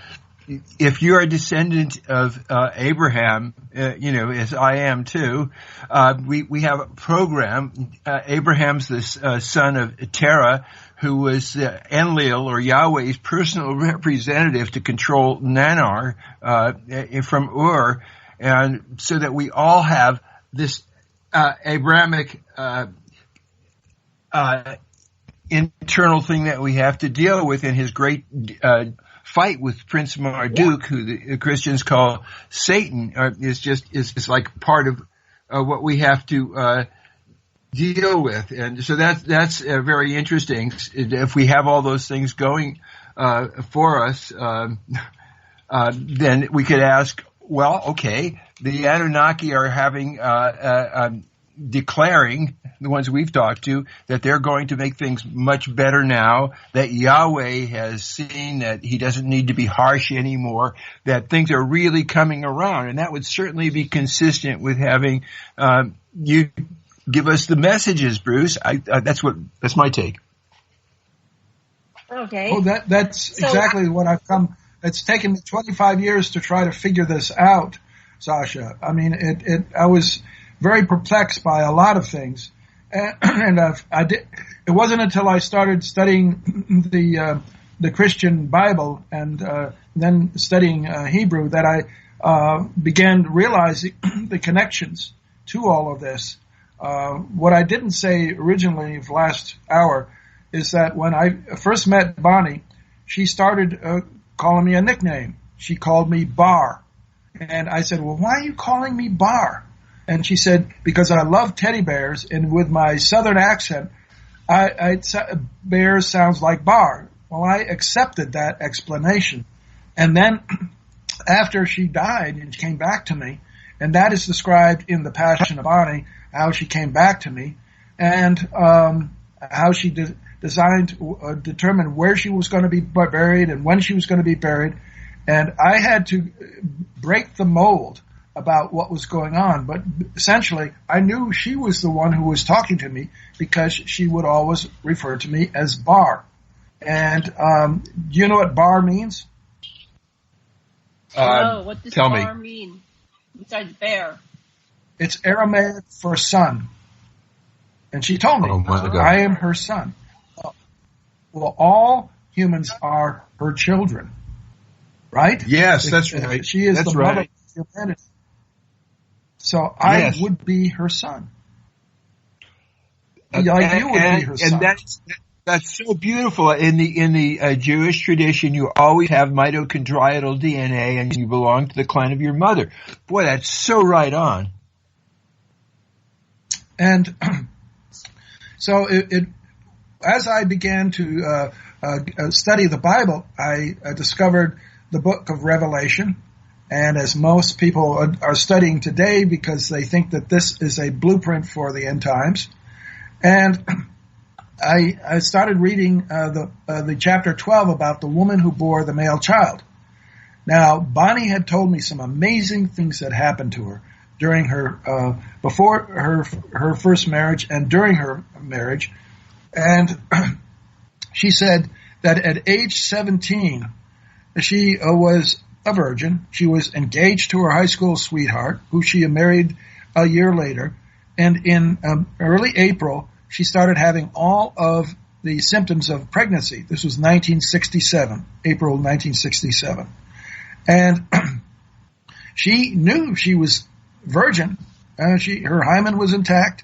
if you're a descendant of Abraham, as I am too, we have a program. Abraham's the son of Terah, who was Enlil, or Yahweh's personal representative to control Nanar from Ur, and so that we all have this Abrahamic internal thing that we have to deal with in his great fight with Prince Marduk, who the Christians call Satan, is like part of what we have to deal with. And so that's very interesting. If we have all those things going for us, then we could ask, well, okay, the Anunnaki are having declaring, the ones we've talked to, that they're going to make things much better now, that Yahweh has seen that he doesn't need to be harsh anymore, that things are really coming around. And that would certainly be consistent with having you give us the messages, Bruce. That's my take. Okay. Oh, that's exactly what I've come. It's taken me 25 years to try to figure this out, Sasha. I mean, I was very perplexed by a lot of things, and I did. It wasn't until I started studying the Christian Bible and then studying Hebrew that I began realizing the connections to all of this. What I didn't say originally the last hour is that when I first met Bonnie, she started calling me a nickname. She called me Bar, and I said, "Well, why are you calling me Bar?" And she said, because I love teddy bears, and with my southern accent, bears sounds like bar. Well, I accepted that explanation. And then after she died and she came back to me, and that is described in The Passion of Bonnie, how she came back to me, and how she determined where she was going to be buried and when she was going to be buried. And I had to break the mold about what was going on, but essentially I knew she was the one who was talking to me because she would always refer to me as Bar. And do you know what Bar means? No, what does Bar mean besides bear? It's Aramaic for son. And she told me, I am her son. Well, all humans are her children, right? Yes, that's right. She is the mother of humanity. So I would be her son. Like you would be her son. And that's so beautiful. In the Jewish tradition, you always have mitochondrial DNA, and you belong to the clan of your mother. Boy, that's so right on. And so as I began to study the Bible, I discovered the book of Revelation. And as most people are studying today because they think that this is a blueprint for the end times. And I started reading the chapter 12 about the woman who bore the male child. Now, Bonnie had told me some amazing things that happened to her during her, before her first marriage and during her marriage. And she said that at age 17, she was a virgin. She was engaged to her high school sweetheart, who she married a year later. And in early April, she started having all of the symptoms of pregnancy. This was 1967, April 1967. And she knew she was virgin. Her hymen was intact,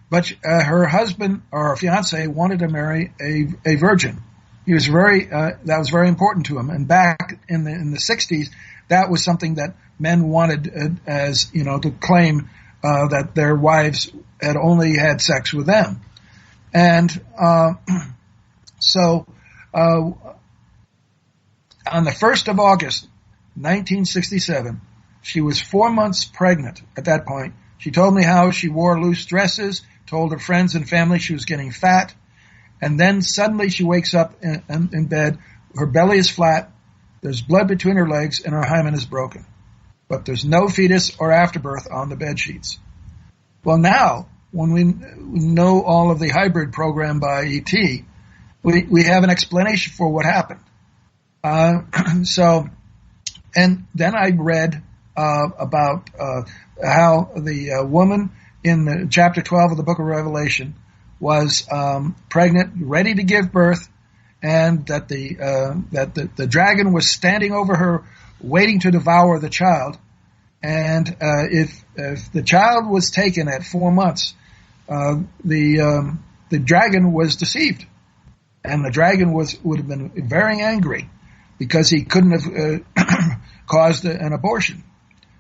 but her husband or her fiance wanted to marry a virgin. He was that was very important to him. And back in the 60s, that was something that men wanted as, to claim that their wives had only had sex with them. And So on the 1st of August, 1967, she was 4 months pregnant at that point. She told me how she wore loose dresses, told her friends and family she was getting fat, and then suddenly she wakes up in bed. Her belly is flat, there's blood between her legs, and her hymen is broken. But there's no fetus or afterbirth on the bed sheets. Well, now, when we know all of the hybrid program by ET, we have an explanation for what happened. And then I read about how the woman in the chapter 12 of the Book of Revelation was pregnant, ready to give birth, and that the dragon was standing over her, waiting to devour the child. And if the child was taken at 4 months, the dragon was deceived, and the dragon would have been very angry because he couldn't have caused an abortion.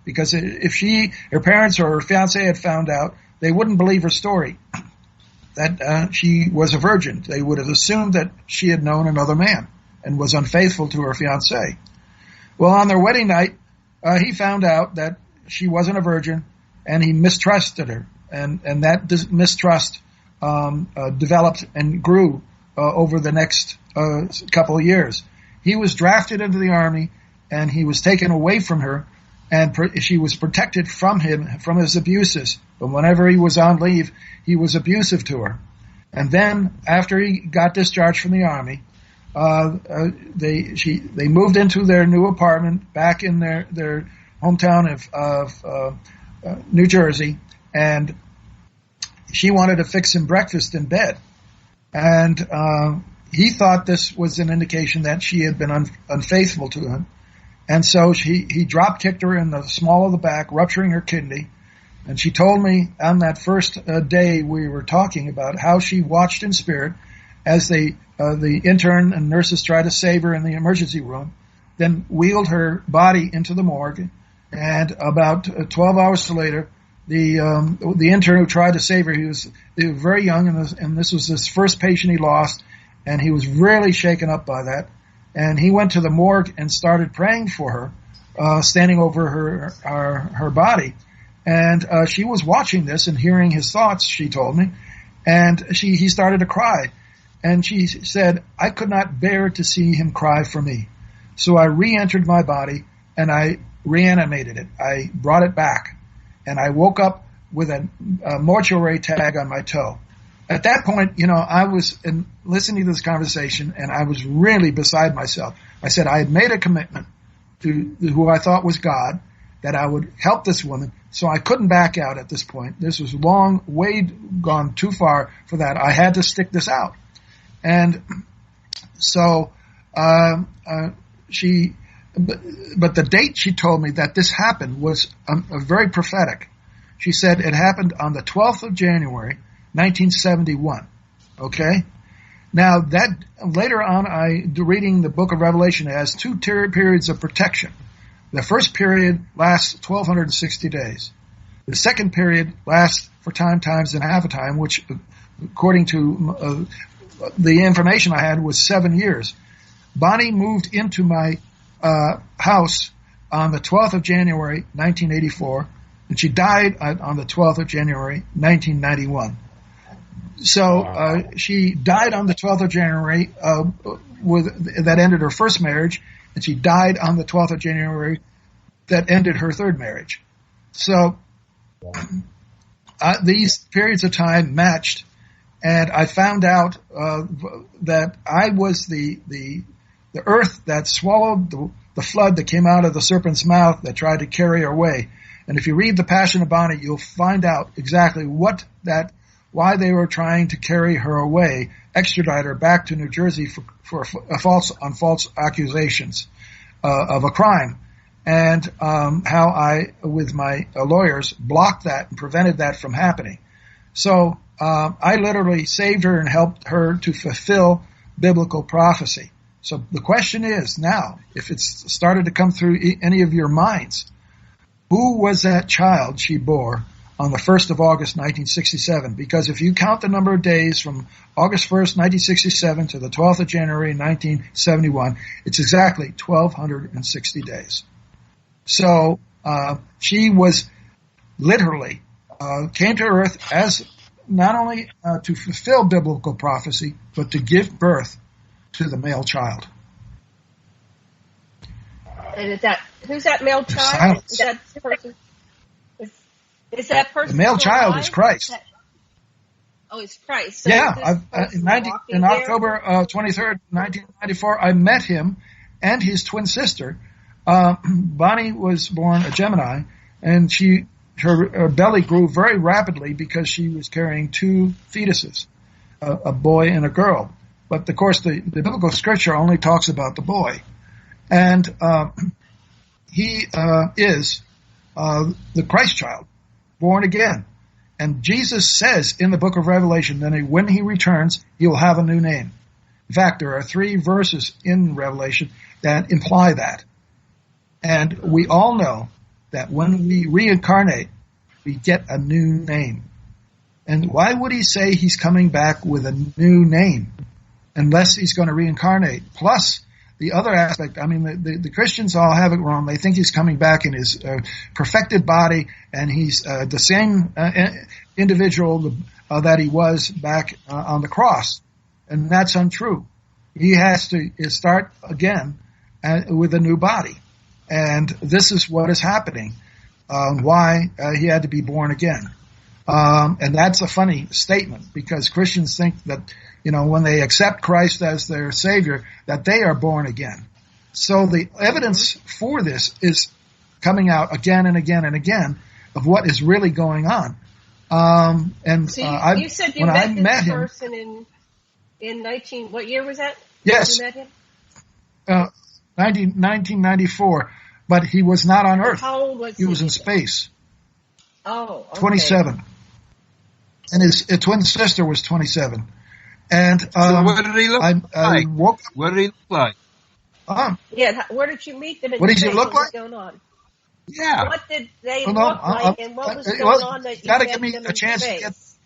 Because if her parents or her fiancé had found out, they wouldn't believe her story that she was a virgin. They would have assumed that she had known another man and was unfaithful to her fiancé. Well, on their wedding night, he found out that she wasn't a virgin, and he mistrusted her, and that mistrust developed and grew over the next couple of years. He was drafted into the Army, and he was taken away from her, and she was protected from him, from his abuses. But whenever he was on leave, he was abusive to her. And then, after he got discharged from the Army, they moved into their new apartment back in their hometown of New Jersey, and she wanted to fix him breakfast in bed. And he thought this was an indication that she had been unfaithful to him. And so he drop-kicked her in the small of the back, rupturing her kidney. And she told me on that first day we were talking about how she watched in spirit as the intern and nurses tried to save her in the emergency room, then wheeled her body into the morgue. And about 12 hours later, the intern who tried to save her, he was very young, and this was his first patient he lost, and he was really shaken up by that. And he went to the morgue and started praying for her, standing over her body. And she was watching this and hearing his thoughts, she told me, and he started to cry. And she said, I could not bear to see him cry for me. So I re-entered my body and I reanimated it. I brought it back. And I woke up with a mortuary tag on my toe. At that point, I was listening to this conversation, and I was really beside myself. I said I had made a commitment to who I thought was God, that I would help this woman, so I couldn't back out at this point. This was way gone too far for that. I had to stick this out. And so but the date she told me that this happened was very prophetic. She said it happened on the 12th of January, 1971. Okay? Now, that later on, reading the Book of Revelation, it has two periods of protection. The first period lasts 1,260 days. The second period lasts for times and a half a time, which, according to the information I had, was 7 years. Bonnie moved into my house on the 12th of January, 1984, and she died on the 12th of January, 1991. So she died on the 12th of January that ended her first marriage, and she died on the 12th of January that ended her third marriage. So these periods of time matched, and I found out that I was the earth that swallowed the flood that came out of the serpent's mouth that tried to carry her away. And if you read The Passion of Bonnie, you'll find out exactly why they were trying to carry her away, extradite her back to New Jersey for false accusations of a crime, and how I, with my lawyers, blocked that and prevented that from happening. So I literally saved her and helped her to fulfill biblical prophecy. So the question is now, if it's started to come through any of your minds, who was that child she bore on the 1st of August, 1967, because if you count the number of days from August 1st, 1967 to the 12th of January, 1971, it's exactly 1,260 days. So she was literally came to Earth as not only to fulfill biblical prophecy, but to give birth to the male child. And who's that male child? Is that person? Is that person? The male child alive? is Christ. It's Christ. So yeah, in October 23rd, 1994, I met him and his twin sister. Bonnie was born a Gemini, and her belly grew very rapidly because she was carrying two fetuses, a boy and a girl. But of course, the biblical scripture only talks about the boy, and he is the Christ child, born again. And Jesus says in the book of Revelation that when he returns, he will have a new name. In fact, there are 3 verses in Revelation that imply that. And we all know that when we reincarnate, we get a new name. And why would he say he's coming back with a new name unless he's going to reincarnate? Plus, the other aspect, I mean, the Christians all have it wrong. They think he's coming back in his perfected body, and he's the same individual that he was back on the cross. And that's untrue. He has to start again with a new body. And this is what is happening, why he had to be born again. And that's a funny statement, because Christians think that, when they accept Christ as their Savior, that they are born again. So the evidence for this is coming out again and again and again of what is really going on. So you said you met this person in what year was that? Yes. You met him? 1994, but he was not on Earth. How old was he? He was in space. Oh, okay. 27. And his twin sister was 27. And so what did he look like? What did he look like? Yeah, where did you meet them? What did he look like? What was going on? Yeah. What did they look like, and what was going on that you met them in space?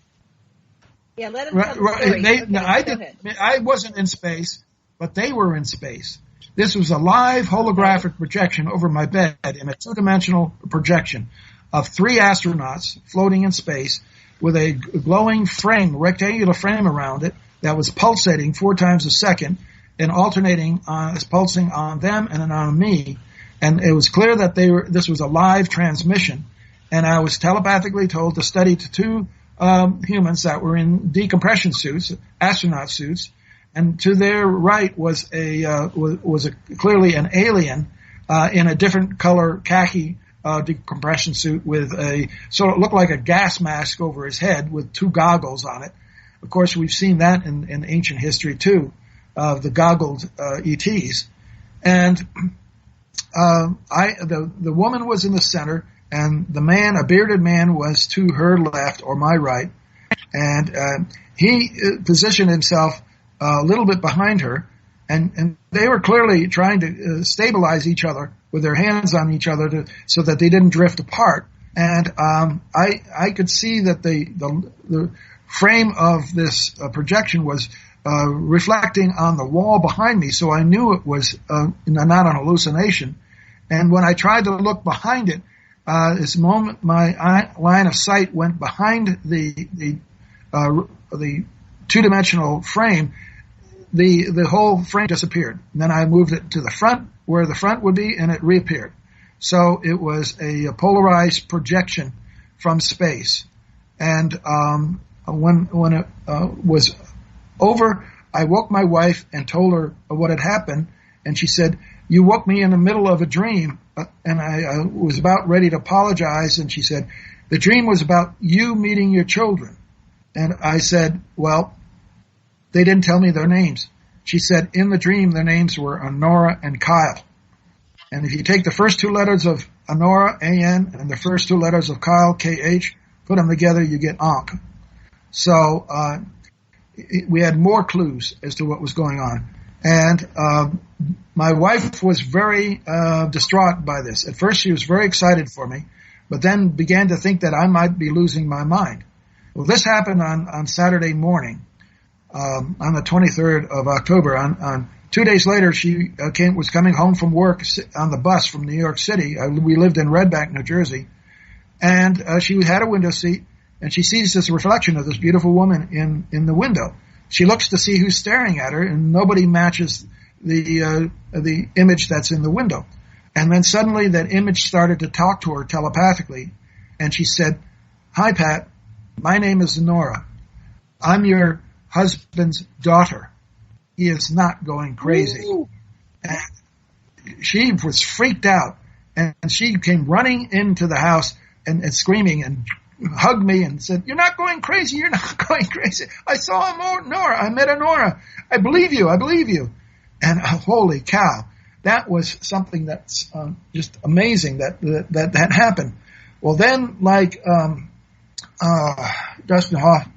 Yeah, let him tell the story. I wasn't in space, but they were in space. This was a live holographic projection over my bed in a 2-dimensional projection of 3 astronauts floating in space with a glowing frame, rectangular frame around it that was pulsating 4 times a second and alternating, pulsing on them and then on me. And it was clear that this was a live transmission. And I was telepathically told to study 2 humans that were in decompression suits, astronaut suits. And to their right was clearly an alien in a different color khaki decompression suit with it looked like a gas mask over his head with 2 goggles on it. Of course, we've seen that in ancient history too, the goggled ETs. And the woman was in the center, and the man, a bearded man, was to her left or my right, and he positioned himself a little bit behind her, and they were clearly trying to stabilize each other with their hands on each other so that they didn't drift apart. And I could see that the frame of this projection was reflecting on the wall behind me, so I knew it was not an hallucination. And when I tried to look behind it, this moment my line of sight went behind the 2-dimensional frame. The whole frame disappeared. And then I moved it to the front, where the front would be, and it reappeared. So it was a polarized projection from space. And when it was over, I woke my wife and told her what had happened, and she said, "You woke me in the middle of a dream," and I was about ready to apologize, and she said, "The dream was about you meeting your children." And I said, "Well, they didn't tell me their names." She said, "In the dream, their names were Honora and Kyle. And if you take the first 2 letters of Honora, A-N, and the first 2 letters of Kyle, K-H, put them together, you get Ankh." So we had more clues as to what was going on. And my wife was very distraught by this. At first, she was very excited for me. but then began to think that I might be losing my mind. Well, this happened on Saturday morning, on the 23rd of October. On 2 days later, she was coming home from work on the bus from New York City. We lived in Red Bank, New Jersey, and she had a window seat, and she sees this reflection of this beautiful woman in the window. She looks to see who's staring at her, and nobody matches the image that's in the window. And then suddenly that image started to talk to her telepathically, and she said, "Hi, Pat. My name is Nora. I'm your husband's daughter. He is not going crazy." And she was freaked out, and she came running into the house and screaming and hugged me and said, "You're not going crazy. You're not going crazy. I saw a Nora. I met a Nora. I believe you. I believe you." And holy cow, that was something that's just amazing that happened. Well, then, like Dustin Hoff,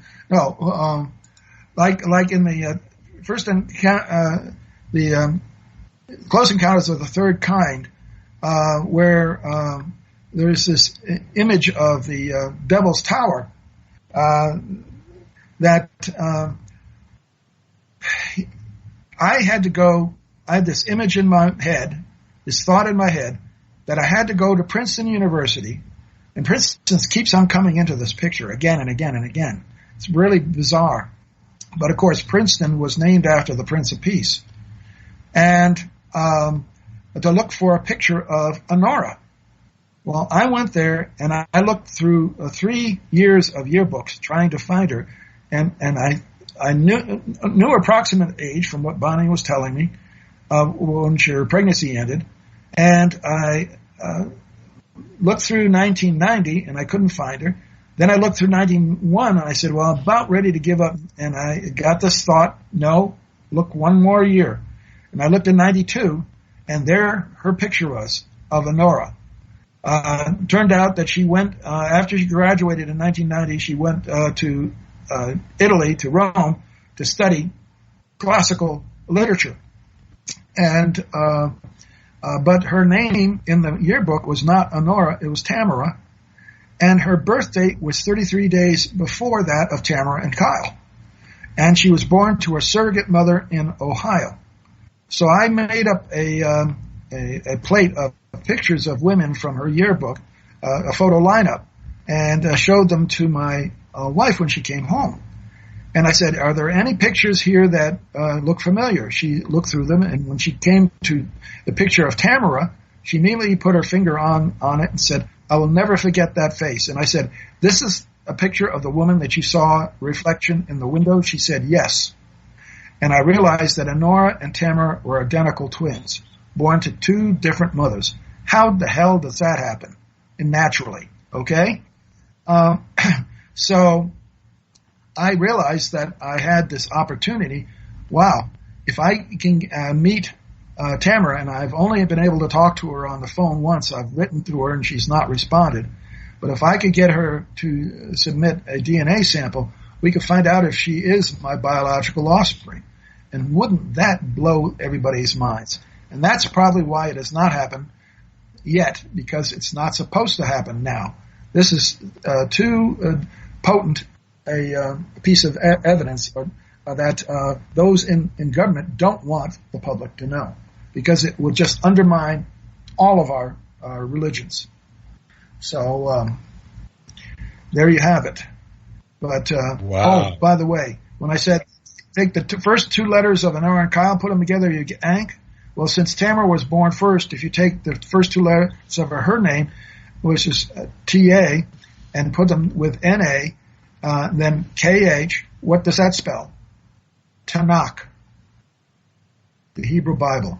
like in the first the Close Encounters of the Third Kind, where there's this image of the Devil's Tower that I had this image in my head, this thought in my head, that I had to go to Princeton University, and Princeton keeps on coming into this picture again and again and again. It's really bizarre. But of course, Princeton was named after the Prince of Peace. And to look for a picture of a Nora. Well, I went there and I looked through 3 years of yearbooks trying to find her, and I knew her approximate age from what Bonnie was telling me when her pregnancy ended, and I looked through 1990 and I couldn't find her. Then I looked through 91 and I said, well, I'm about ready to give up, and I got this thought, no, look one more year. And I looked in 92, and there her picture was of a Nora. Turned out that she went, after she graduated in 1990, she went to Italy, to Rome, to study classical literature. And but her name in the yearbook was not Honora, it was Tamara. And her birth date was 33 days before that of Tamara and Kyle. And she was born to a surrogate mother in Ohio. So I made up a plate of pictures of women from her yearbook, a photo lineup, and showed them to my wife when she came home. And I said, are there any pictures here that look familiar? She looked through them, and when she came to the picture of Tamara, she immediately put her finger on it and said, I will never forget that face. And I said, this is a picture of the woman that you saw reflection in the window? She said, yes. And I realized that Honora and Tamara were identical twins, born to two different mothers. How the hell does that happen? Naturally, okay? So I realized that I had this opportunity. Wow, if I can meet Tamara, and I've only been able to talk to her on the phone once. I've written to her and she's not responded. But if I could get her to submit a DNA sample, we could find out if she is my biological offspring. And wouldn't that blow everybody's minds? And that's probably why it has not happened yet, because it's not supposed to happen now. This is too potent a piece of evidence that those in government don't want the public to know, because it would just undermine all of our religions. So there you have it. But wow. Oh, by the way, when I said take the first two letters of Honora and Kyle, put them together, you get Ank. Well, since Tamara was born first, if you take the first two letters of her name, which is T-A, and put them with N-A, then K-H, what does that spell? Tanakh, the Hebrew Bible.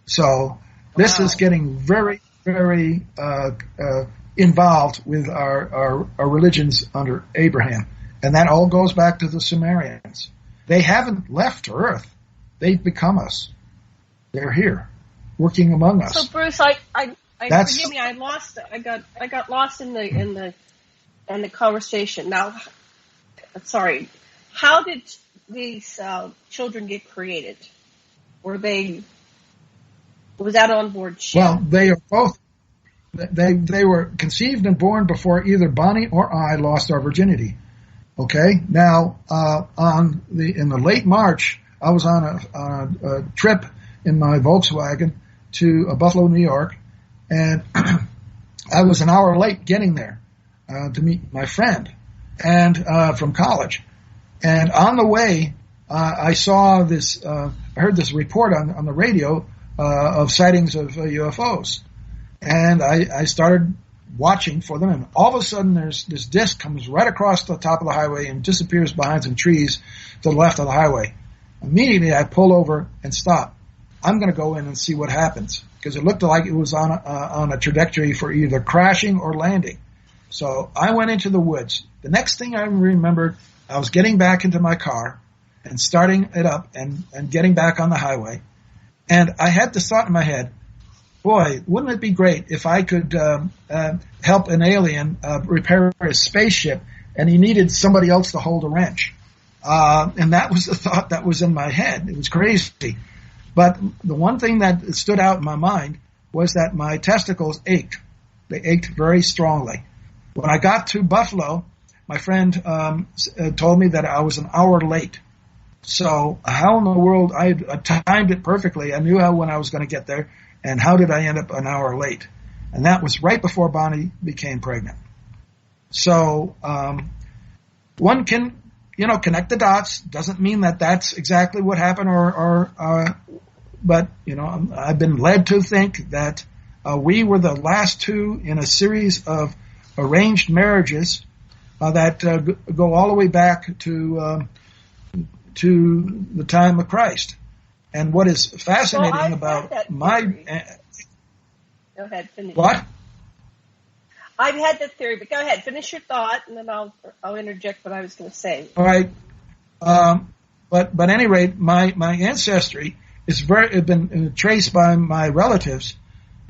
So this is getting very, very involved with our religions under Abraham. And that all goes back to the Sumerians. They haven't left Earth. They've become us. They're here, working among us. So Bruce, forgive me, I got lost in the conversation. Now, sorry, how did these children get created? Was that on board ship? Well, they are they were conceived and born before either Bonnie or I lost our virginity. Okay. Now, in the late March, I was on a trip in my Volkswagen to Buffalo, New York, and I was an hour late getting there to meet my friend and from college. And on the way, I saw this. I heard this report on the radio of sightings of UFOs, and I started watching for them. And all of a sudden, there's this disc comes right across the top of the highway and disappears behind some trees to the left of the highway. Immediately, I pull over and stop. I'm going to go in and see what happens, because it looked like it was on a trajectory for either crashing or landing. So I went into the woods. The next thing I remembered, I was getting back into my car and starting it up and getting back on the highway. And I had this thought in my head, boy, wouldn't it be great if I could help an alien repair his spaceship and he needed somebody else to hold a wrench. And that was the thought that was in my head. It was crazy. But the one thing that stood out in my mind was that my testicles ached. They ached very strongly. When I got to Buffalo, my friend told me that I was an hour late. So how in the world, I timed it perfectly. I knew when I was going to get there, and how did I end up an hour late? And that was right before Bonnie became pregnant. So one can, connect the dots. Doesn't mean that that's exactly what happened, but I've been led to think that we were the last two in a series of arranged marriages that go all the way back to the time of Christ. And what is fascinating about my... Go ahead, finish. What? I've had that theory, but go ahead, finish your thought, and then I'll interject what I was going to say. All right. But at any rate, my ancestry has been traced by my relatives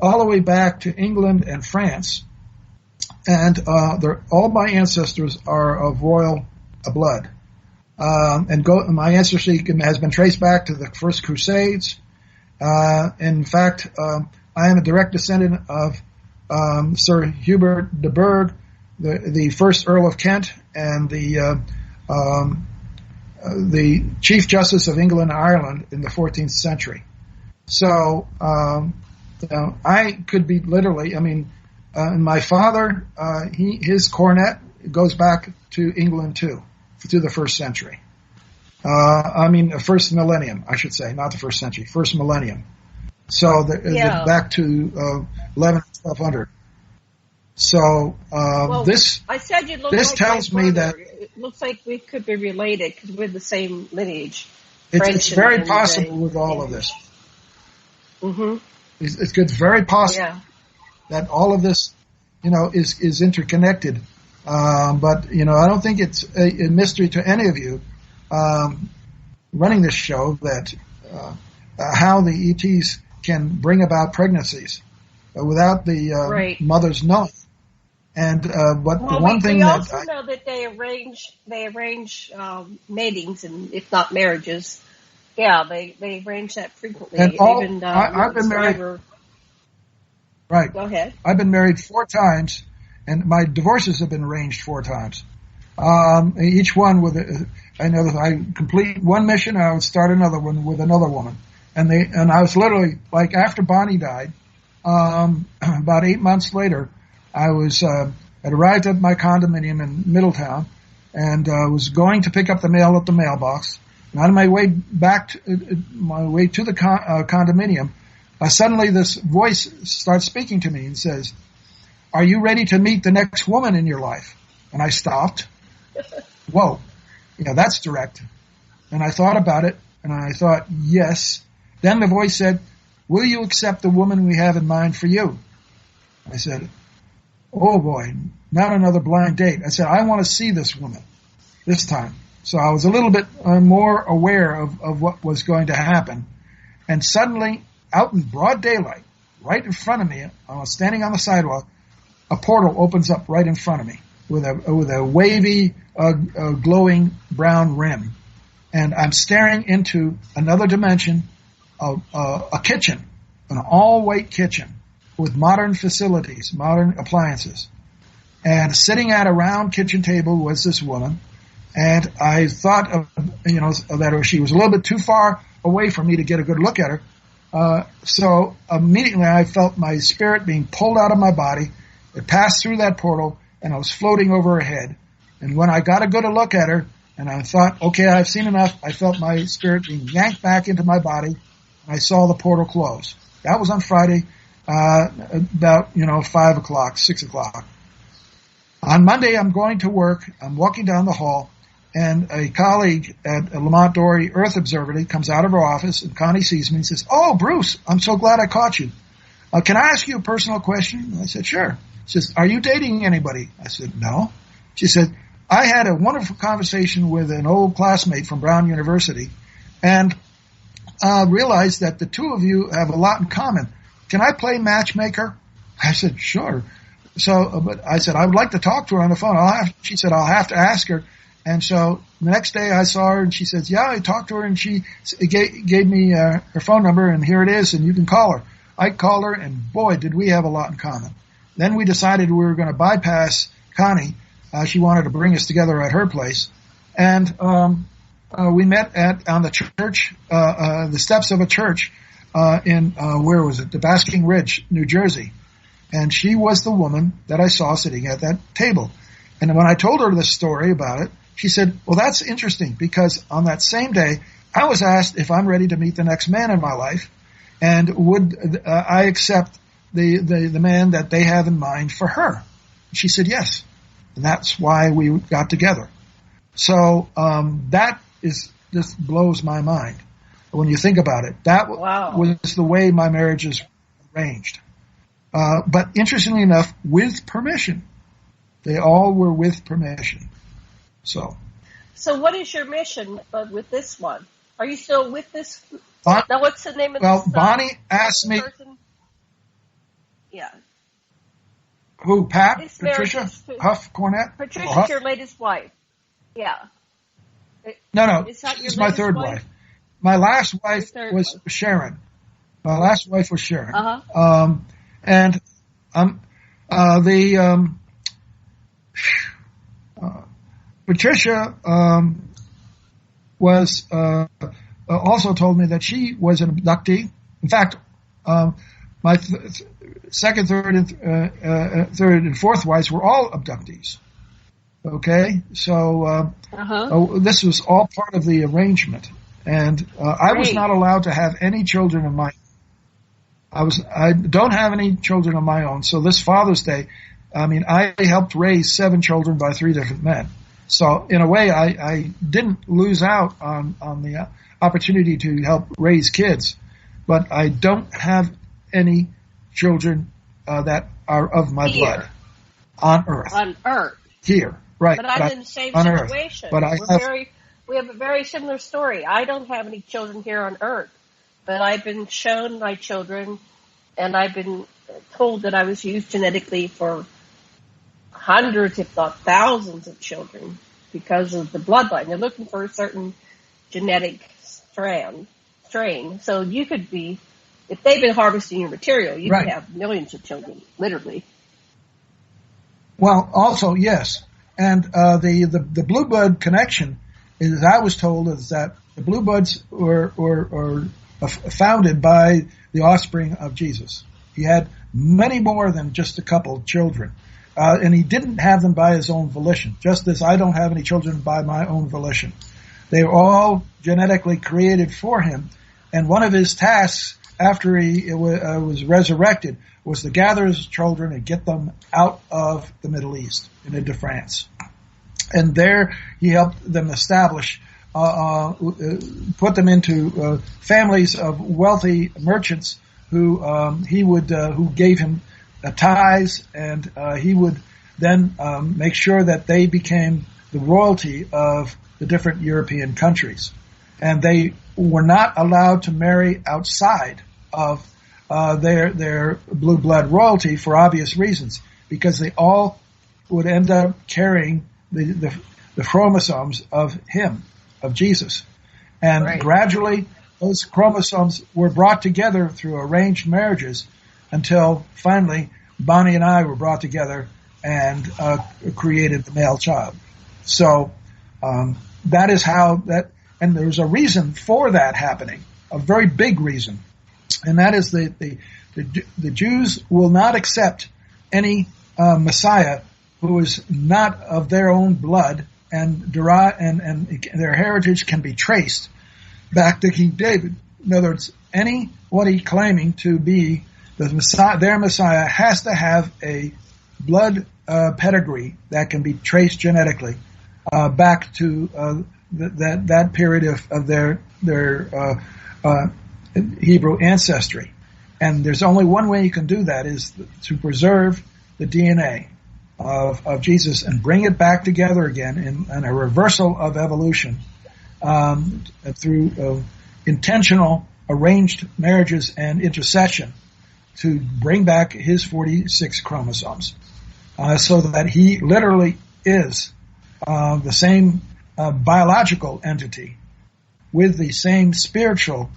all the way back to England and France. And all my ancestors are of royal blood. My ancestry has been traced back to the First Crusades. In fact, I am a direct descendant of Sir Hubert de Burgh, the first Earl of Kent, and the Chief Justice of England and Ireland in the 14th century. So I could be literally. And my father, his Cornet goes back to England too, to the first century. First millennium, I should say, not the first century, first millennium. So back to 1200. So I said you look this like tells my me brother. that It looks like we could be related because we're the same lineage. It's very possible with all of this. Mm-hmm. It's very possible that all of this, is interconnected. But I don't think it's a mystery to any of you running this show that how the ETs can bring about pregnancies without the mothers knowing. And but the one thing we that also know that they arrange matings and if not marriages. Yeah, they arrange that frequently. And I've been married. Right. Go ahead. I've been married 4 times, and my divorces have been arranged 4 times. Each one with I complete one mission, I would start another one with another woman, and I was literally like after Bonnie died, about 8 months later, I was had arrived at my condominium in Middletown, and was going to pick up the mail at the mailbox. And on my way back, to the condominium. Suddenly this voice starts speaking to me and says, "Are you ready to meet the next woman in your life?" And I stopped. Whoa, that's direct. And I thought about it, and I thought, yes. Then the voice said, "Will you accept the woman we have in mind for you?" I said, "Oh boy, not another blind date." I said, "I want to see this woman this time." So I was a little bit more aware of what was going to happen. And suddenly, out in broad daylight, right in front of me, I was standing on the sidewalk, a portal opens up right in front of me with a wavy, glowing brown rim. And I'm staring into another dimension of a kitchen, an all-white kitchen. with modern facilities, modern appliances. And sitting at a round kitchen table was this woman. And I thought that she was a little bit too far away for me to get a good look at her. So immediately I felt my spirit being pulled out of my body. It passed through that portal, and I was floating over her head. And when I got a good look at her, and I thought, okay, I've seen enough, I felt my spirit being yanked back into my body. And I saw the portal close. That was on Friday, about 5 o'clock, 6 o'clock. On Monday, I'm going to work. I'm walking down the hall, and a colleague at Lamont-Doherty Earth Observatory comes out of her office, and Connie sees me and says, "Oh, Bruce, I'm so glad I caught you. Can I ask you a personal question?" I said, "Sure." She says, "Are you dating anybody?" I said, "No." She said, "I had a wonderful conversation with an old classmate from Brown University and realized that the two of you have a lot in common. Can I play matchmaker?" I said, "Sure." So, but I said, "I would like to talk to her on the phone." She said, "I'll have to ask her." And so the next day I saw her, and she says, "Yeah, I talked to her, and she gave me her phone number, and here it is, and you can call her." I called her, and boy, did we have a lot in common. Then we decided we were going to bypass Connie. She wanted to bring us together at her place. And we met on the church, the steps of a church in, where was it? The Basking Ridge, New Jersey. And she was the woman that I saw sitting at that table. And when I told her the story about it, she said, "Well, that's interesting, because on that same day, I was asked if I'm ready to meet the next man in my life, and would I accept the man that they have in mind for her?" She said yes. And that's why we got together. So that just blows my mind when you think about it. That was the way my marriage is arranged. But interestingly enough, with permission. They all were with permission. So what is your mission with this one? Are you still with this? Now, what's the name of this? Well, Bonnie asked me. Person? Yeah. Who, Pat? Patricia Huff Cornet? Patricia's your latest wife. Yeah. No. This is my third wife. My last wife was Sharon. Uh-huh. And Patricia was also told me that she was an abductee. In fact, my second, third, and fourth wives were all abductees. Okay, so this was all part of the arrangement, and I was not allowed to have any children of my. I don't have any children of my own. So this Father's Day, I helped raise 7 children by 3 different men. So in a way, I didn't lose out on the opportunity to help raise kids, but I don't have any children that are of my blood on Earth. On Earth. Here, right. But I'm in the same situation. But we have a very similar story. I don't have any children here on Earth, but I've been shown my children, and I've been told that I was used genetically for hundreds, if not thousands, of children because of the bloodline. They're looking for a certain genetic strain. So you could be, if they've been harvesting your material, you could have millions of children, literally. Well, also, yes. And the blue blood connection, as I was told, is that the blue buds were founded by the offspring of Jesus. He had many more than just a couple children. And he didn't have them by his own volition, just as I don't have any children by my own volition. They were all genetically created for him. And one of his tasks after he was resurrected was to gather his children and get them out of the Middle East and into France. And there he helped them establish, put them into families of wealthy merchants who gave him tithes, and he would then make sure that they became the royalty of the different European countries. And they were not allowed to marry outside of their blue blood royalty for obvious reasons, because they all would end up carrying the chromosomes of him, of Jesus. And gradually those chromosomes were brought together through arranged marriages until finally Bonnie and I were brought together and created the male child. So that is how that, and there's a reason for that happening, a very big reason, and that is the Jews will not accept any Messiah who is not of their own blood and their heritage can be traced back to King David. In other words, anybody claiming to be the Messiah, their Messiah, has to have a blood pedigree that can be traced genetically back to that period of their Hebrew ancestry. And there's only one way you can do that, is to preserve the DNA of Jesus and bring it back together again in a reversal of evolution through intentional arranged marriages and intercession to bring back his 46 chromosomes, so that he literally is the same biological entity with the same spiritual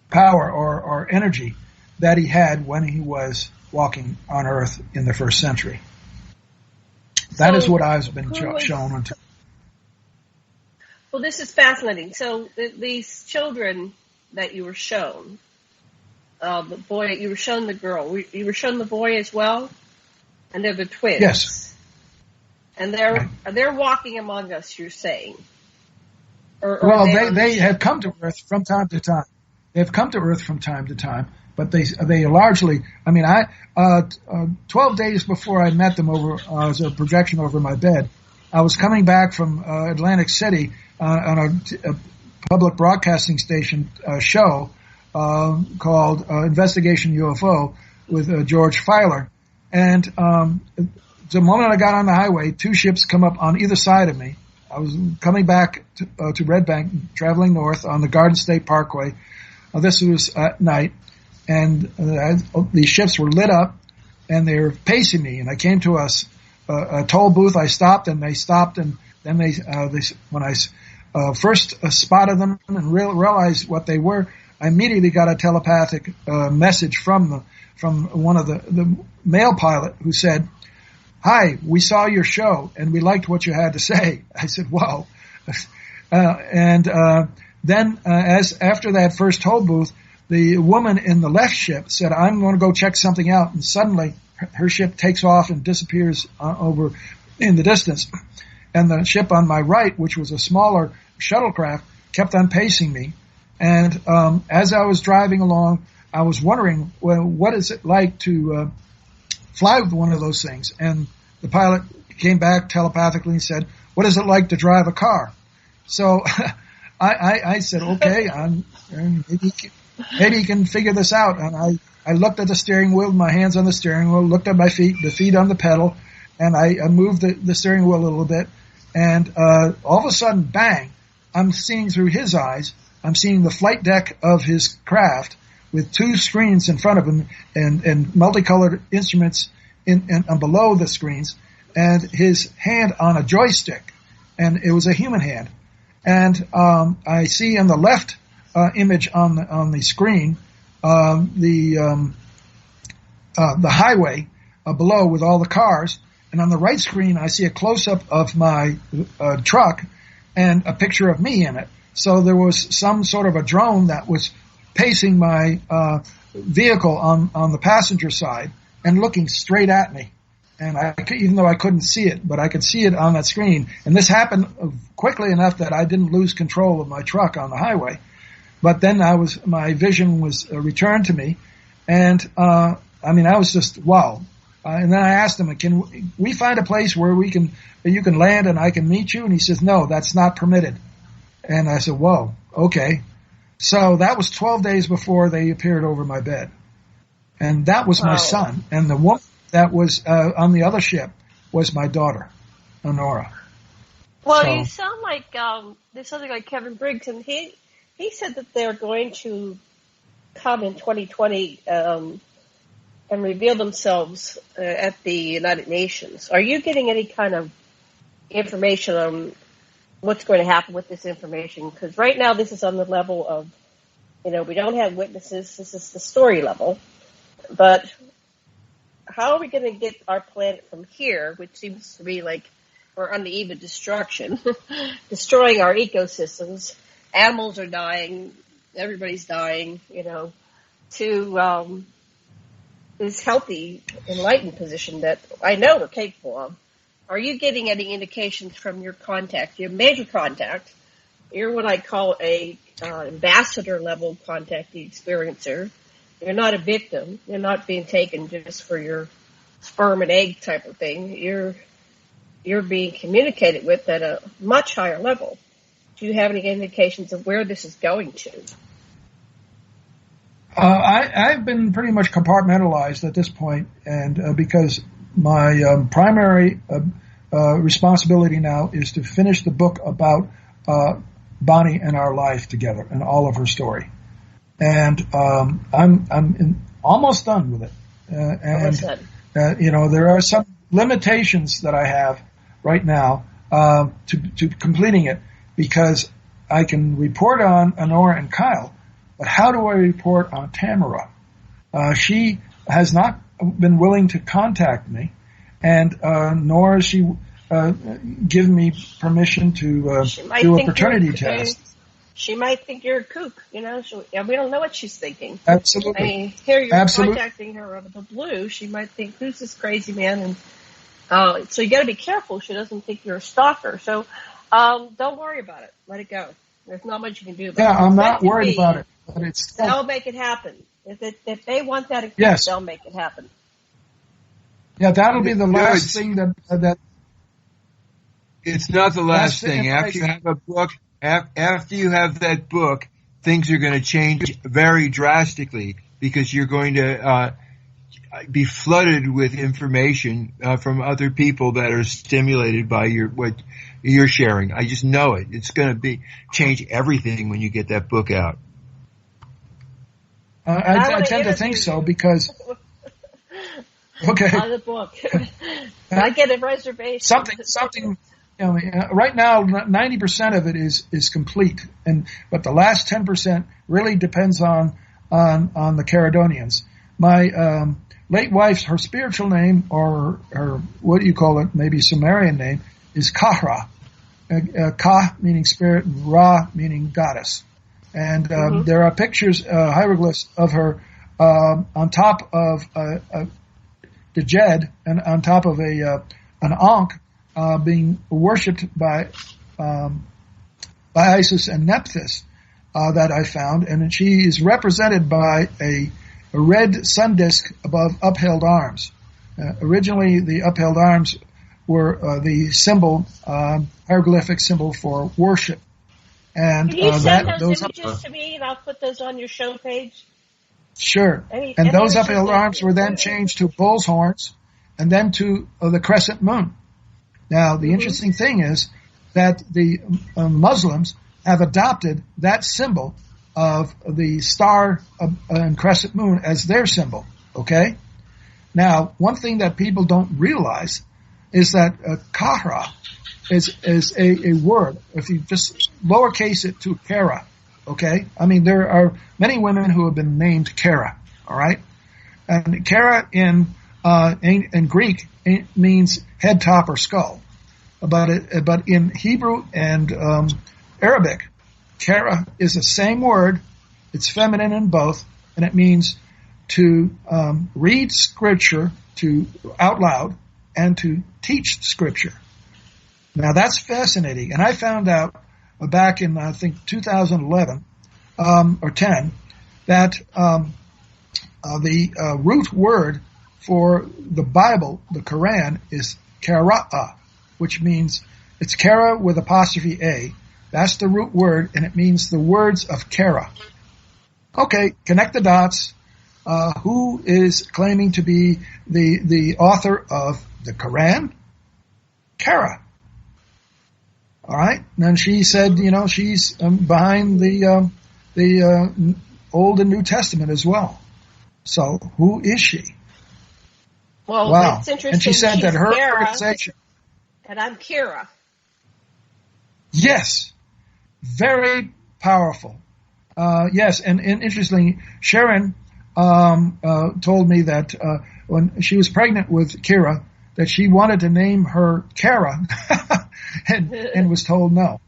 power or energy that he had when he was walking on Earth in the first century. That is what I've been shown until. Well, this is fascinating. So these children that you were shown, the boy, you were shown the girl, you were shown the boy as well, and they're the twins. Yes. And they're walking among us, you're saying. Well, they have come to Earth from time to time. They've come to Earth from time to time, but they largely, 12 days before I met them over as a projection over my bed, I was coming back from Atlantic City on a public broadcasting station show called Investigation UFO with George Filer. And the moment I got on the highway, two ships come up on either side of me. I was coming back to Red Bank, traveling north on the Garden State Parkway. This was at night, and these ships were lit up, and they were pacing me. And I came to a toll booth. I stopped, and they stopped, and then they when I first spotted them and realized what they were, I immediately got a telepathic message from one of the male pilot who said, "Hi, we saw your show and we liked what you had to say." I said, "Wow." Then after that first toll booth, the woman in the left ship said, "I'm going to go check something out." And suddenly her ship takes off and disappears over in the distance. And the ship on my right, which was a smaller shuttlecraft, kept on pacing me. And as I was driving along, I was wondering, well, what is it like to fly with one of those things? And the pilot came back telepathically and said, "What is it like to drive a car?" So I said, "Okay, maybe he can figure this out." And I looked at the steering wheel, my hands on the steering wheel, looked at my feet, the feet on the pedal, and I moved the steering wheel a little bit. And all of a sudden, bang, I'm seeing through his eyes, I'm seeing the flight deck of his craft with two screens in front of him and multicolored instruments and below the screens, and his hand on a joystick, and it was a human hand. And I see on the left image on the screen the highway below with all the cars, and on the right screen I see a close-up of my truck and a picture of me in it. So there was some sort of a drone that was pacing my vehicle on the passenger side and looking straight at me. And even though I couldn't see it, but I could see it on that screen. And this happened quickly enough that I didn't lose control of my truck on the highway. But then my vision was returned to me. And, I was just, wow. And then I asked him, "Can we find a place where you can land and I can meet you?" And he says, "No, that's not permitted." And I said, "Whoa, okay." So that was 12 days before they appeared over my bed. And that was my son. And the woman that was on the other ship was my daughter, Honora. Well, you sound like there's something like Kevin Briggs, and he said that they're going to come in 2020 and reveal themselves at the United Nations. Are you getting any kind of information on what's going to happen with this information? Because right now this is on the level of, we don't have witnesses. This is the story level. But how are we going to get our planet from here, which seems to be like we're on the eve of destruction, destroying our ecosystems, animals are dying, everybody's dying, to this healthy, enlightened position that I know we're capable of? Are you getting any indications from your contact, your major contact? You're what I call a ambassador level contactee experiencer. You're not a victim. You're not being taken just for your sperm and egg type of thing. You're being communicated with at a much higher level. Do you have any indications of where this is going to? I've been pretty much compartmentalized at this point, and because my primary responsibility now is to finish the book about Bonnie and our life together and all of her story, and I'm almost done with it. There are some limitations that I have right now to completing it, because I can report on Honora and Kyle. But how do I report on Tamara? She has not been willing to contact me, and nor has she given me permission to do a paternity test. She might think you're a kook, so we don't know what she's thinking. Absolutely. I mean, here you're contacting her out of the blue. She might think, who's this crazy man? And so you got to be careful she doesn't think you're a stalker. So don't worry about it. Let it go. There's not much you can do about it. Yeah, I'm not worried about it. But they'll make it happen. If they want that, yes, they'll make it happen. Yeah, that'll be the last thing that. It's not the last thing. After you have a book, after you have that book, things are going to change very drastically, because you're going to be flooded with information from other people that are stimulated by what you're sharing. I just know it. It's going to change everything when you get that book out. I tend to think so, because okay. On the book, I get a reservation. Something. Right now, 90% of it is complete, but the last 10% really depends on the Caledonians. My late wife's, her spiritual name, or her, what do you call it, maybe Sumerian name, is Kahra. Ka meaning spirit, and Ra meaning goddess. And there are pictures, hieroglyphs of her on top of the Jed, and on top of an Ankh being worshipped by Isis and Nephthys that I found, and she is represented by a red sun disk above upheld arms. Originally, the upheld arms were the symbol, hieroglyphic symbol for worship. And can you send those images to me, and I'll put those on your show page? Sure. And those upheld arms were then changed to bull's horns, and then to the crescent moon. Now, the interesting thing is that the Muslims have adopted that symbol of the star and crescent moon as their symbol. Okay? Now, one thing that people don't realize is that Kahra is a word. If you just lowercase it to Kara, okay? I mean, there are many women who have been named Kara, all right? And Kara in Greek means head, top, or skull. But in Hebrew and Arabic, Kara is the same word. It's feminine in both, and it means to read scripture out loud and to teach scripture. Now that's fascinating, and I found out back in I think 2011 or 10 that the root word for the Bible, the Quran, is Qira'ah, which means it's Kara with apostrophe A. That's the root word, and it means the words of Kara. Okay, connect the dots. Who is claiming to be the author of the Quran? Kara. All right. And she said, she's behind the Old and New Testament as well. So who is she? Well, wow. It's interesting. And she said that her Kara, organization. And I'm Kira. Yes. Very powerful. Yes. And interestingly, Sharon told me that when she was pregnant with Kira, that she wanted to name her Kara, and was told no.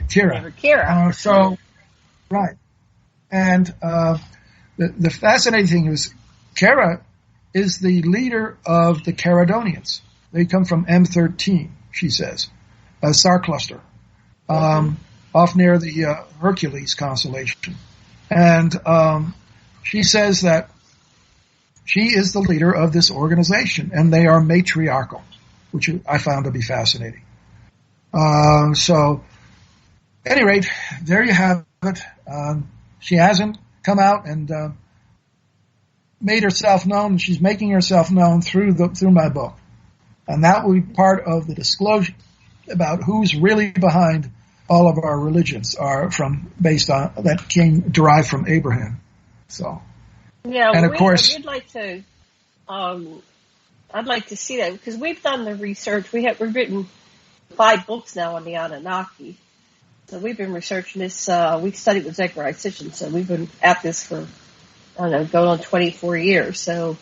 Kira. Kira. Right. And the fascinating thing is, Kara is the leader of the Caradonians. They come from M13, she says, a star cluster, off near the Hercules constellation. And she says that she is the leader of this organization, and they are matriarchal, which I found to be fascinating. So, at any rate, there you have it. She hasn't come out and made herself known. She's making herself known through my book, and that will be part of the disclosure about who's really behind all of our religions derived from Abraham. So, yeah, and of course, I'd like to see that, because we've done the research. We've written 5 books now on the Anunnaki. So we've been researching this. We studied with Zechariah Sitchin, so we've been at this for, going on 24 years. So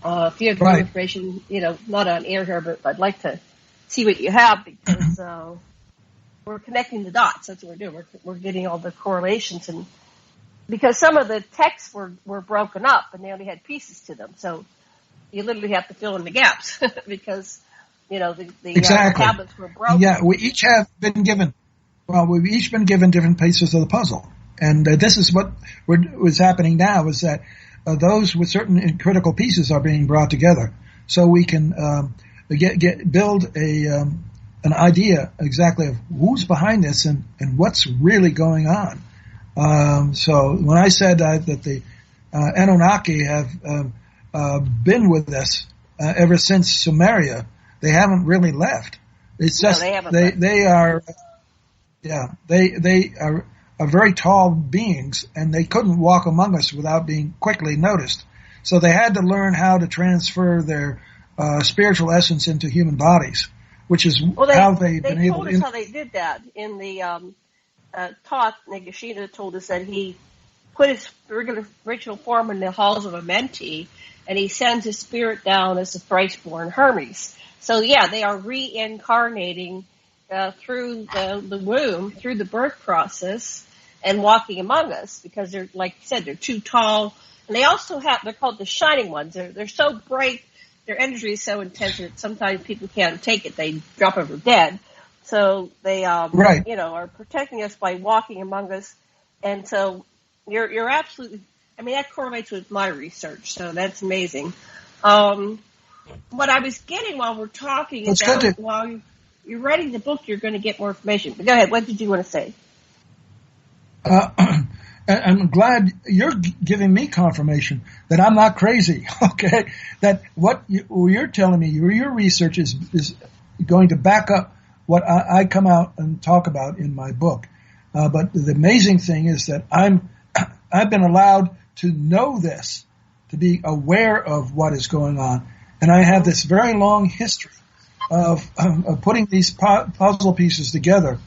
if you have more information, not on air here, but I'd like to see what you have, because we're connecting the dots. That's what we're doing. We're getting all the correlations, and because some of the texts were broken up and they only had pieces to them, so you literally have to fill in the gaps because the tablets were broken. Yeah, we each have been given. Well, we've each been given different pieces of the puzzle, and this is what was happening now: is that those with certain critical pieces are being brought together, so we can build an idea exactly of who's behind this and what's really going on. So when I said that the Anunnaki have been with us ever since Sumeria, they haven't really left. It's just they are. Yeah, they are very tall beings, and they couldn't walk among us without being quickly noticed. So they had to learn how to transfer their spiritual essence into human bodies, which is how they've been able to. They told us how they did that in the talk. Nagashita told us that he put his original form in the halls of a Amenti, and he sends his spirit down as a thrice-born Hermes. So yeah, they are reincarnating through the womb, through the birth process, and walking among us, because they're, like you said, they're too tall. And they also they're called the shining ones. They're so bright, their energy is so intense that sometimes people can't take it. They drop over dead. So they, are protecting us by walking among us. And so you're absolutely, that correlates with my research. So that's amazing. What I was getting while we're talking is that while you're writing the book, you're going to get more information. But go ahead. What did you want to say? I'm glad you're giving me confirmation that I'm not crazy. Okay, that what you're telling me, your research is going to back up what I come out and talk about in my book. But the amazing thing is that I've been allowed to know this, to be aware of what is going on, and I have this very long history of putting these puzzle pieces together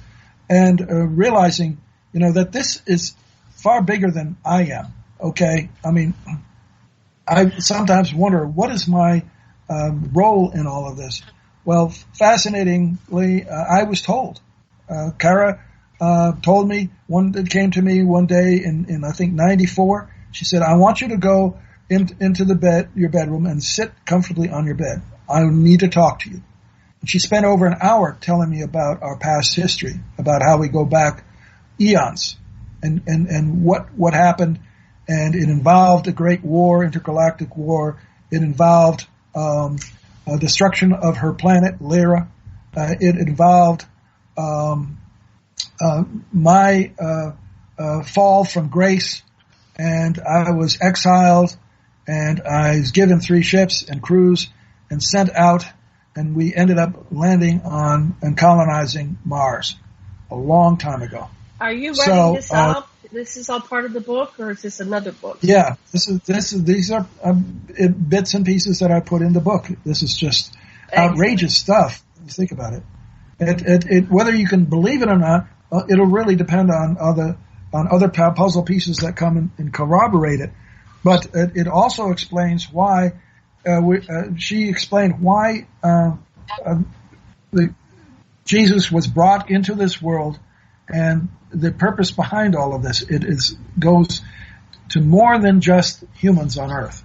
and realizing, that this is far bigger than I am. Okay, I sometimes wonder, what is my role in all of this? Well, fascinatingly, I was told. Kara told me came to me one day in I think 94. She said, "I want you to go into your bedroom and sit comfortably on your bed. I need to talk to you." And she spent over an hour telling me about our past history, about how we go back eons, and what happened. And it involved a great war, intergalactic war. It involved destruction of her planet, Lyra. It involved my fall from grace, and I was exiled, and I was given 3 ships and crews and sent out, and we ended up landing on and colonizing Mars a long time ago. Are you writing this up? This is all part of the book, or is this another book? Yeah, these are bits and pieces that I put in the book. This is just outrageous stuff. When you think about it. It whether you can believe it or not, it'll really depend on other puzzle pieces that come and corroborate it. But it also explains why she explained why Jesus was brought into this world, and the purpose behind all of this. Goes to more than just humans on Earth.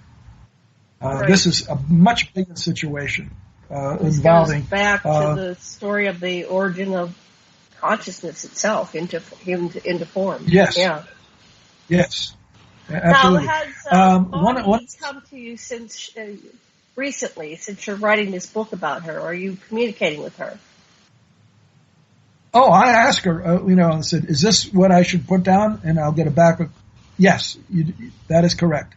Right. This is a much bigger situation involving. Goes back to the story of the origin of consciousness itself into form. Yes. Yeah. Yes. Absolutely. Now, has Bonnie come to you since recently, since you're writing this book about her? Are you communicating with her? Oh, I asked her, and said, "Is this what I should put down?" And I'll get it back with, "Yes, that is correct."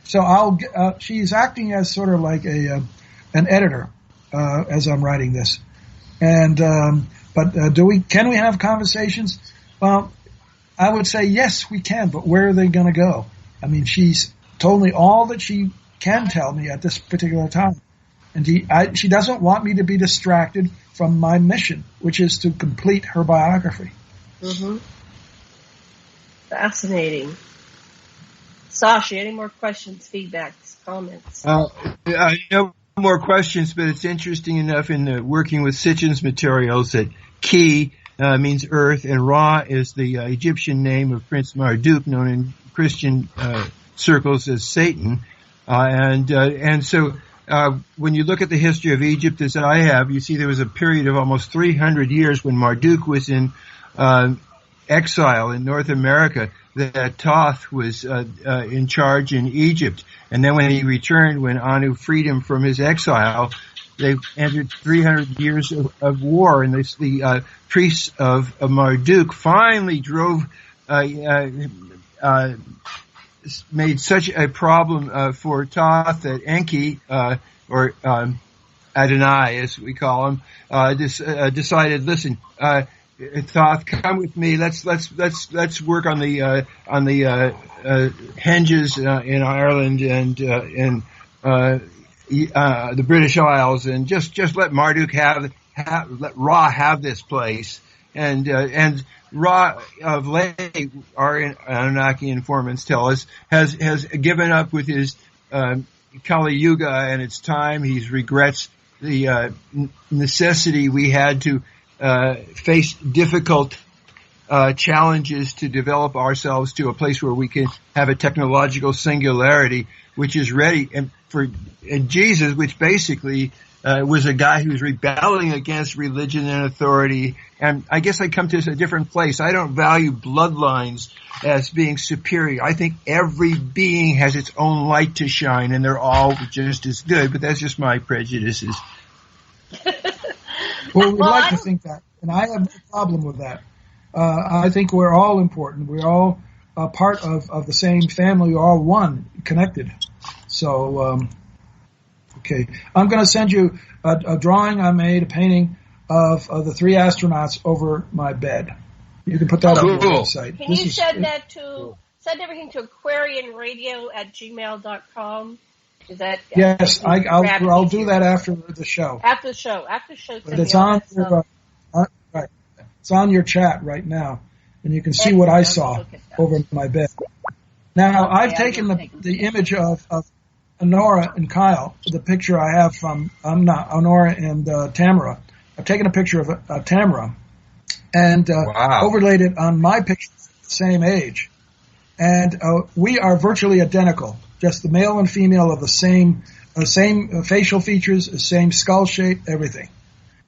So she's acting as sort of like an editor as I'm writing this. And but can we have conversations? Well, I would say yes, we can. But where are they going to go? I mean, she's told me all that she can tell me at this particular time, and she doesn't want me to be distracted from my mission, which is to complete her biography. Mm-hmm. Fascinating. Sasha, any more questions, feedbacks, comments? No more questions, but it's interesting enough in working with Sitchin's materials that Ki means earth, and Ra is the Egyptian name of Prince Marduk, known in Christian circles as Satan. And so when you look at the history of Egypt as I have, you see there was a period of almost 300 years when Marduk was in exile in North America, that Thoth was in charge in Egypt. And then when he returned, when Anu freed him from his exile, they entered 300 years of war. And the priests of Marduk finally made such a problem for Thoth that Enki, or Adonai, as we call him, decided, listen, Thoth, come with me. Let's work on the henges in Ireland and in the British Isles, and just let Marduk let Ra have this place. And Ra of late, our Anunnaki informants tell us, has given up with his Kali Yuga and its time. He regrets the necessity we had to face difficult challenges to develop ourselves to a place where we can have a technological singularity, which is ready. And for Jesus, which basically was a guy who was rebelling against religion and authority. And I guess I come to a different place. I don't value bloodlines as being superior. I think every being has its own light to shine, and they're all just as good. But that's just my prejudices. Well, we'd like to think that, and I have no problem with that. I think we're all important. We're all a part of the same family. We're all one, connected. So, okay. I'm going to send you a drawing I made, a painting of the three astronauts over my bed. You can put that on your website. Can you send everything to aquarianradio@gmail.com? Is that? Yes, I'll do that after the show. After the show. But it's on your, right. It's on your chat right now, and you can see what I saw over my bed. Now, I've taken the image of Honora and Kyle, the picture I have from Honora and Tamara. I've taken a picture of Tamara and overlaid it on my picture, the same age, and we are virtually identical. Just the male and female of the same facial features, the same skull shape, everything.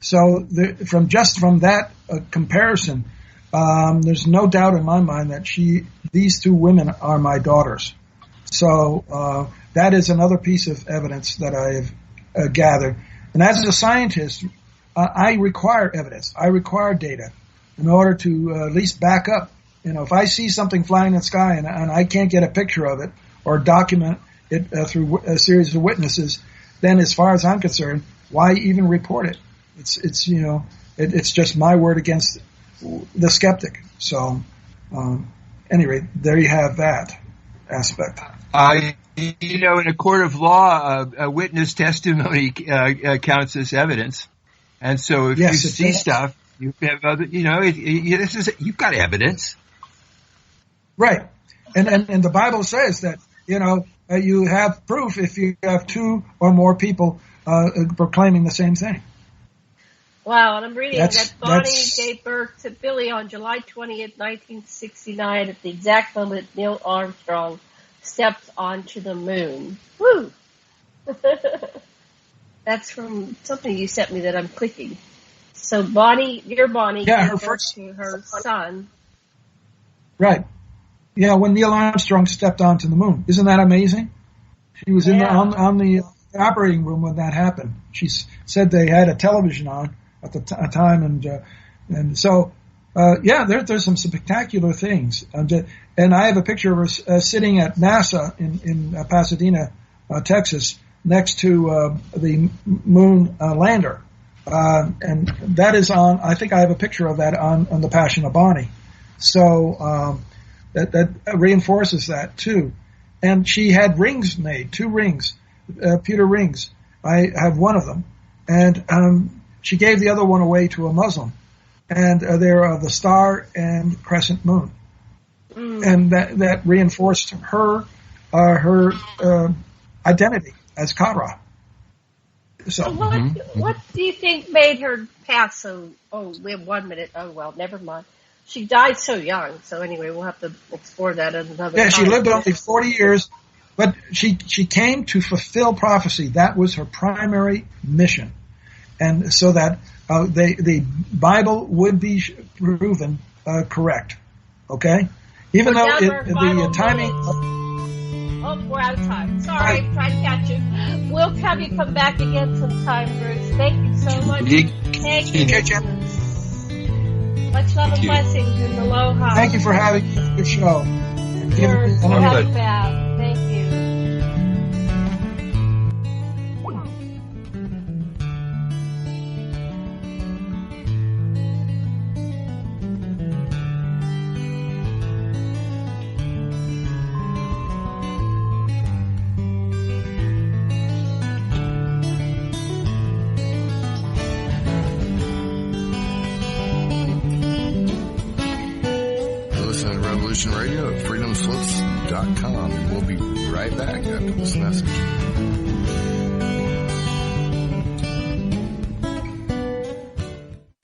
So from that comparison, there's no doubt in my mind that these two women are my daughters. So that is another piece of evidence that I have gathered. And as a scientist, I require evidence. I require data in order to at least back up. If I see something flying in the sky and I can't get a picture of it or document it through a series of witnesses, then as far as I'm concerned, why even report it? It's just my word against the skeptic. So, anyway, there you have that aspect. In a court of law, a witness testimony counts as evidence, and so if you see stuff, you have other. You've got evidence, right? And the Bible says that you have proof if you have two or more people proclaiming the same thing. Wow, and I'm reading that Bonnie gave birth to Billy on July 20th, 1969, at the exact moment Neil Armstrong stepped onto the moon. Woo! That's from something you sent me that I'm clicking. So Bonnie gave birth to her son. Right. Yeah, when Neil Armstrong stepped onto the moon. Isn't that amazing? She was on the operating room when that happened. She said they had a television on at the time, and so there's some spectacular things. And I have a picture of her sitting at NASA in Pasadena, Texas, next to the moon lander, and that is on. I think I have a picture of that on the Passion of Bonnie. So that reinforces that too. And she had rings made, 2 rings, pewter rings. I have one of them, and she gave the other one away to a Muslim, and they're the star and crescent moon, and that reinforced her identity as Kara. So what do you think made her pass so? Oh, we have 1 minute. Oh well, never mind. She died so young. So anyway, we'll have to explore that at another time. Yeah, she lived only 40 years, but she came to fulfill prophecy. That was her primary mission. And so that the Bible would be proven correct. Okay? Even though the timing... we're out of time. Sorry, I'm trying to catch you. We'll have you come back again sometime, Bruce. Thank you so much. Thank you. Much love and blessings and aloha. Thank you for having me on your show. We'll have you back. Thank you. Radio at freedomslips.com. We'll be right back after this message.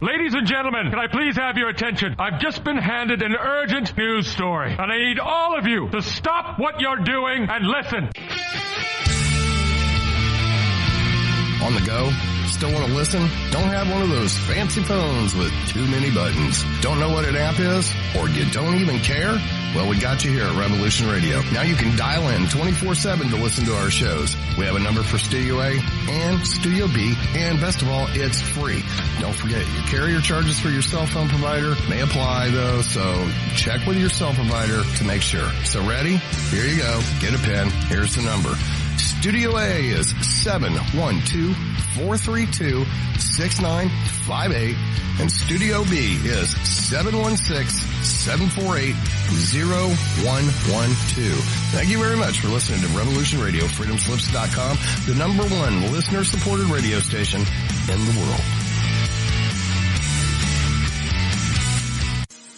Ladies and gentlemen, can I please have your attention? I've just been handed an urgent news story, and I need all of you to stop what you're doing and listen. On the go? Still want to listen? Don't have one of those fancy phones with too many buttons. Don't know what an app is? Or you don't even care? Well, we got you here at Revolution Radio. Now you can dial in 24/7 to listen to our shows. We have a number for Studio A and Studio B, and best of all, it's free. Don't forget, your carrier charges for your cell phone provider may apply, though, so check with your cell provider to make sure. So ready? Here you go. Get a pen. Here's the number. Studio A is 712-432-6958, and Studio B is 716-748-0112. Thank you very much for listening to Revolution Radio, freedomslips.com, the #1 listener-supported radio station in the world.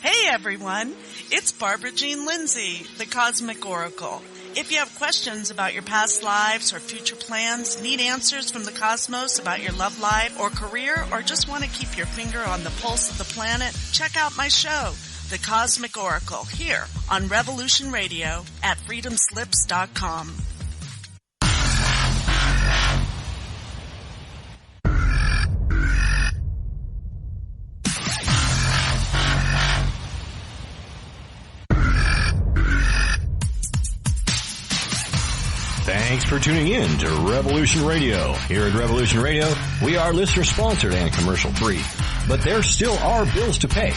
Hey everyone, it's Barbara Jean Lindsay, the Cosmic Oracle. If you have questions about your past lives or future plans, need answers from the cosmos about your love life or career, or just want to keep your finger on the pulse of the planet, check out my show, The Cosmic Oracle, here on Revolution Radio at freedomslips.com. Thanks for tuning in to Revolution Radio. Here at Revolution Radio, we are listener-sponsored and commercial-free. But there still are bills to pay.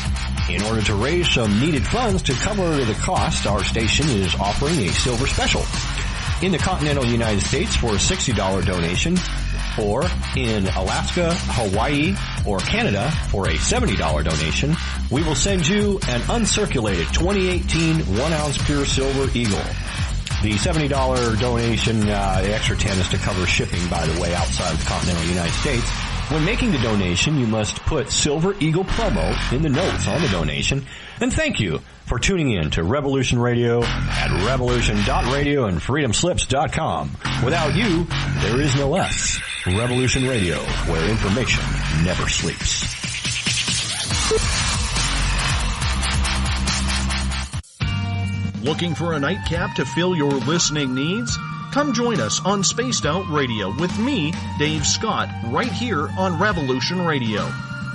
In order to raise some needed funds to cover the cost, our station is offering a silver special. In the continental United States for a $60 donation, or in Alaska, Hawaii, or Canada for a $70 donation, we will send you an uncirculated 2018 1-ounce pure silver Eagle. The $70 donation, the extra 10 is to cover shipping, by the way, outside of the continental United States. When making the donation, you must put Silver Eagle promo in the notes on the donation. And thank you for tuning in to Revolution Radio at revolution.radio and freedomslips.com. Without you, there is no us. Revolution Radio, where information never sleeps. Looking for a nightcap to fill your listening needs? Come join us on Spaced Out Radio with me, Dave Scott, right here on Revolution Radio.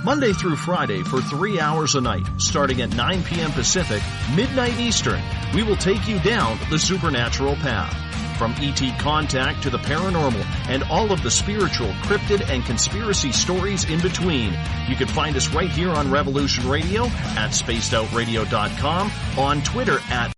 Monday through Friday for 3 hours a night, starting at 9 p.m. Pacific, midnight Eastern, we will take you down the supernatural path. From E.T. contact to the paranormal and all of the spiritual, cryptid, and conspiracy stories in between. You can find us right here on Revolution Radio, at spacedoutradio.com, on Twitter at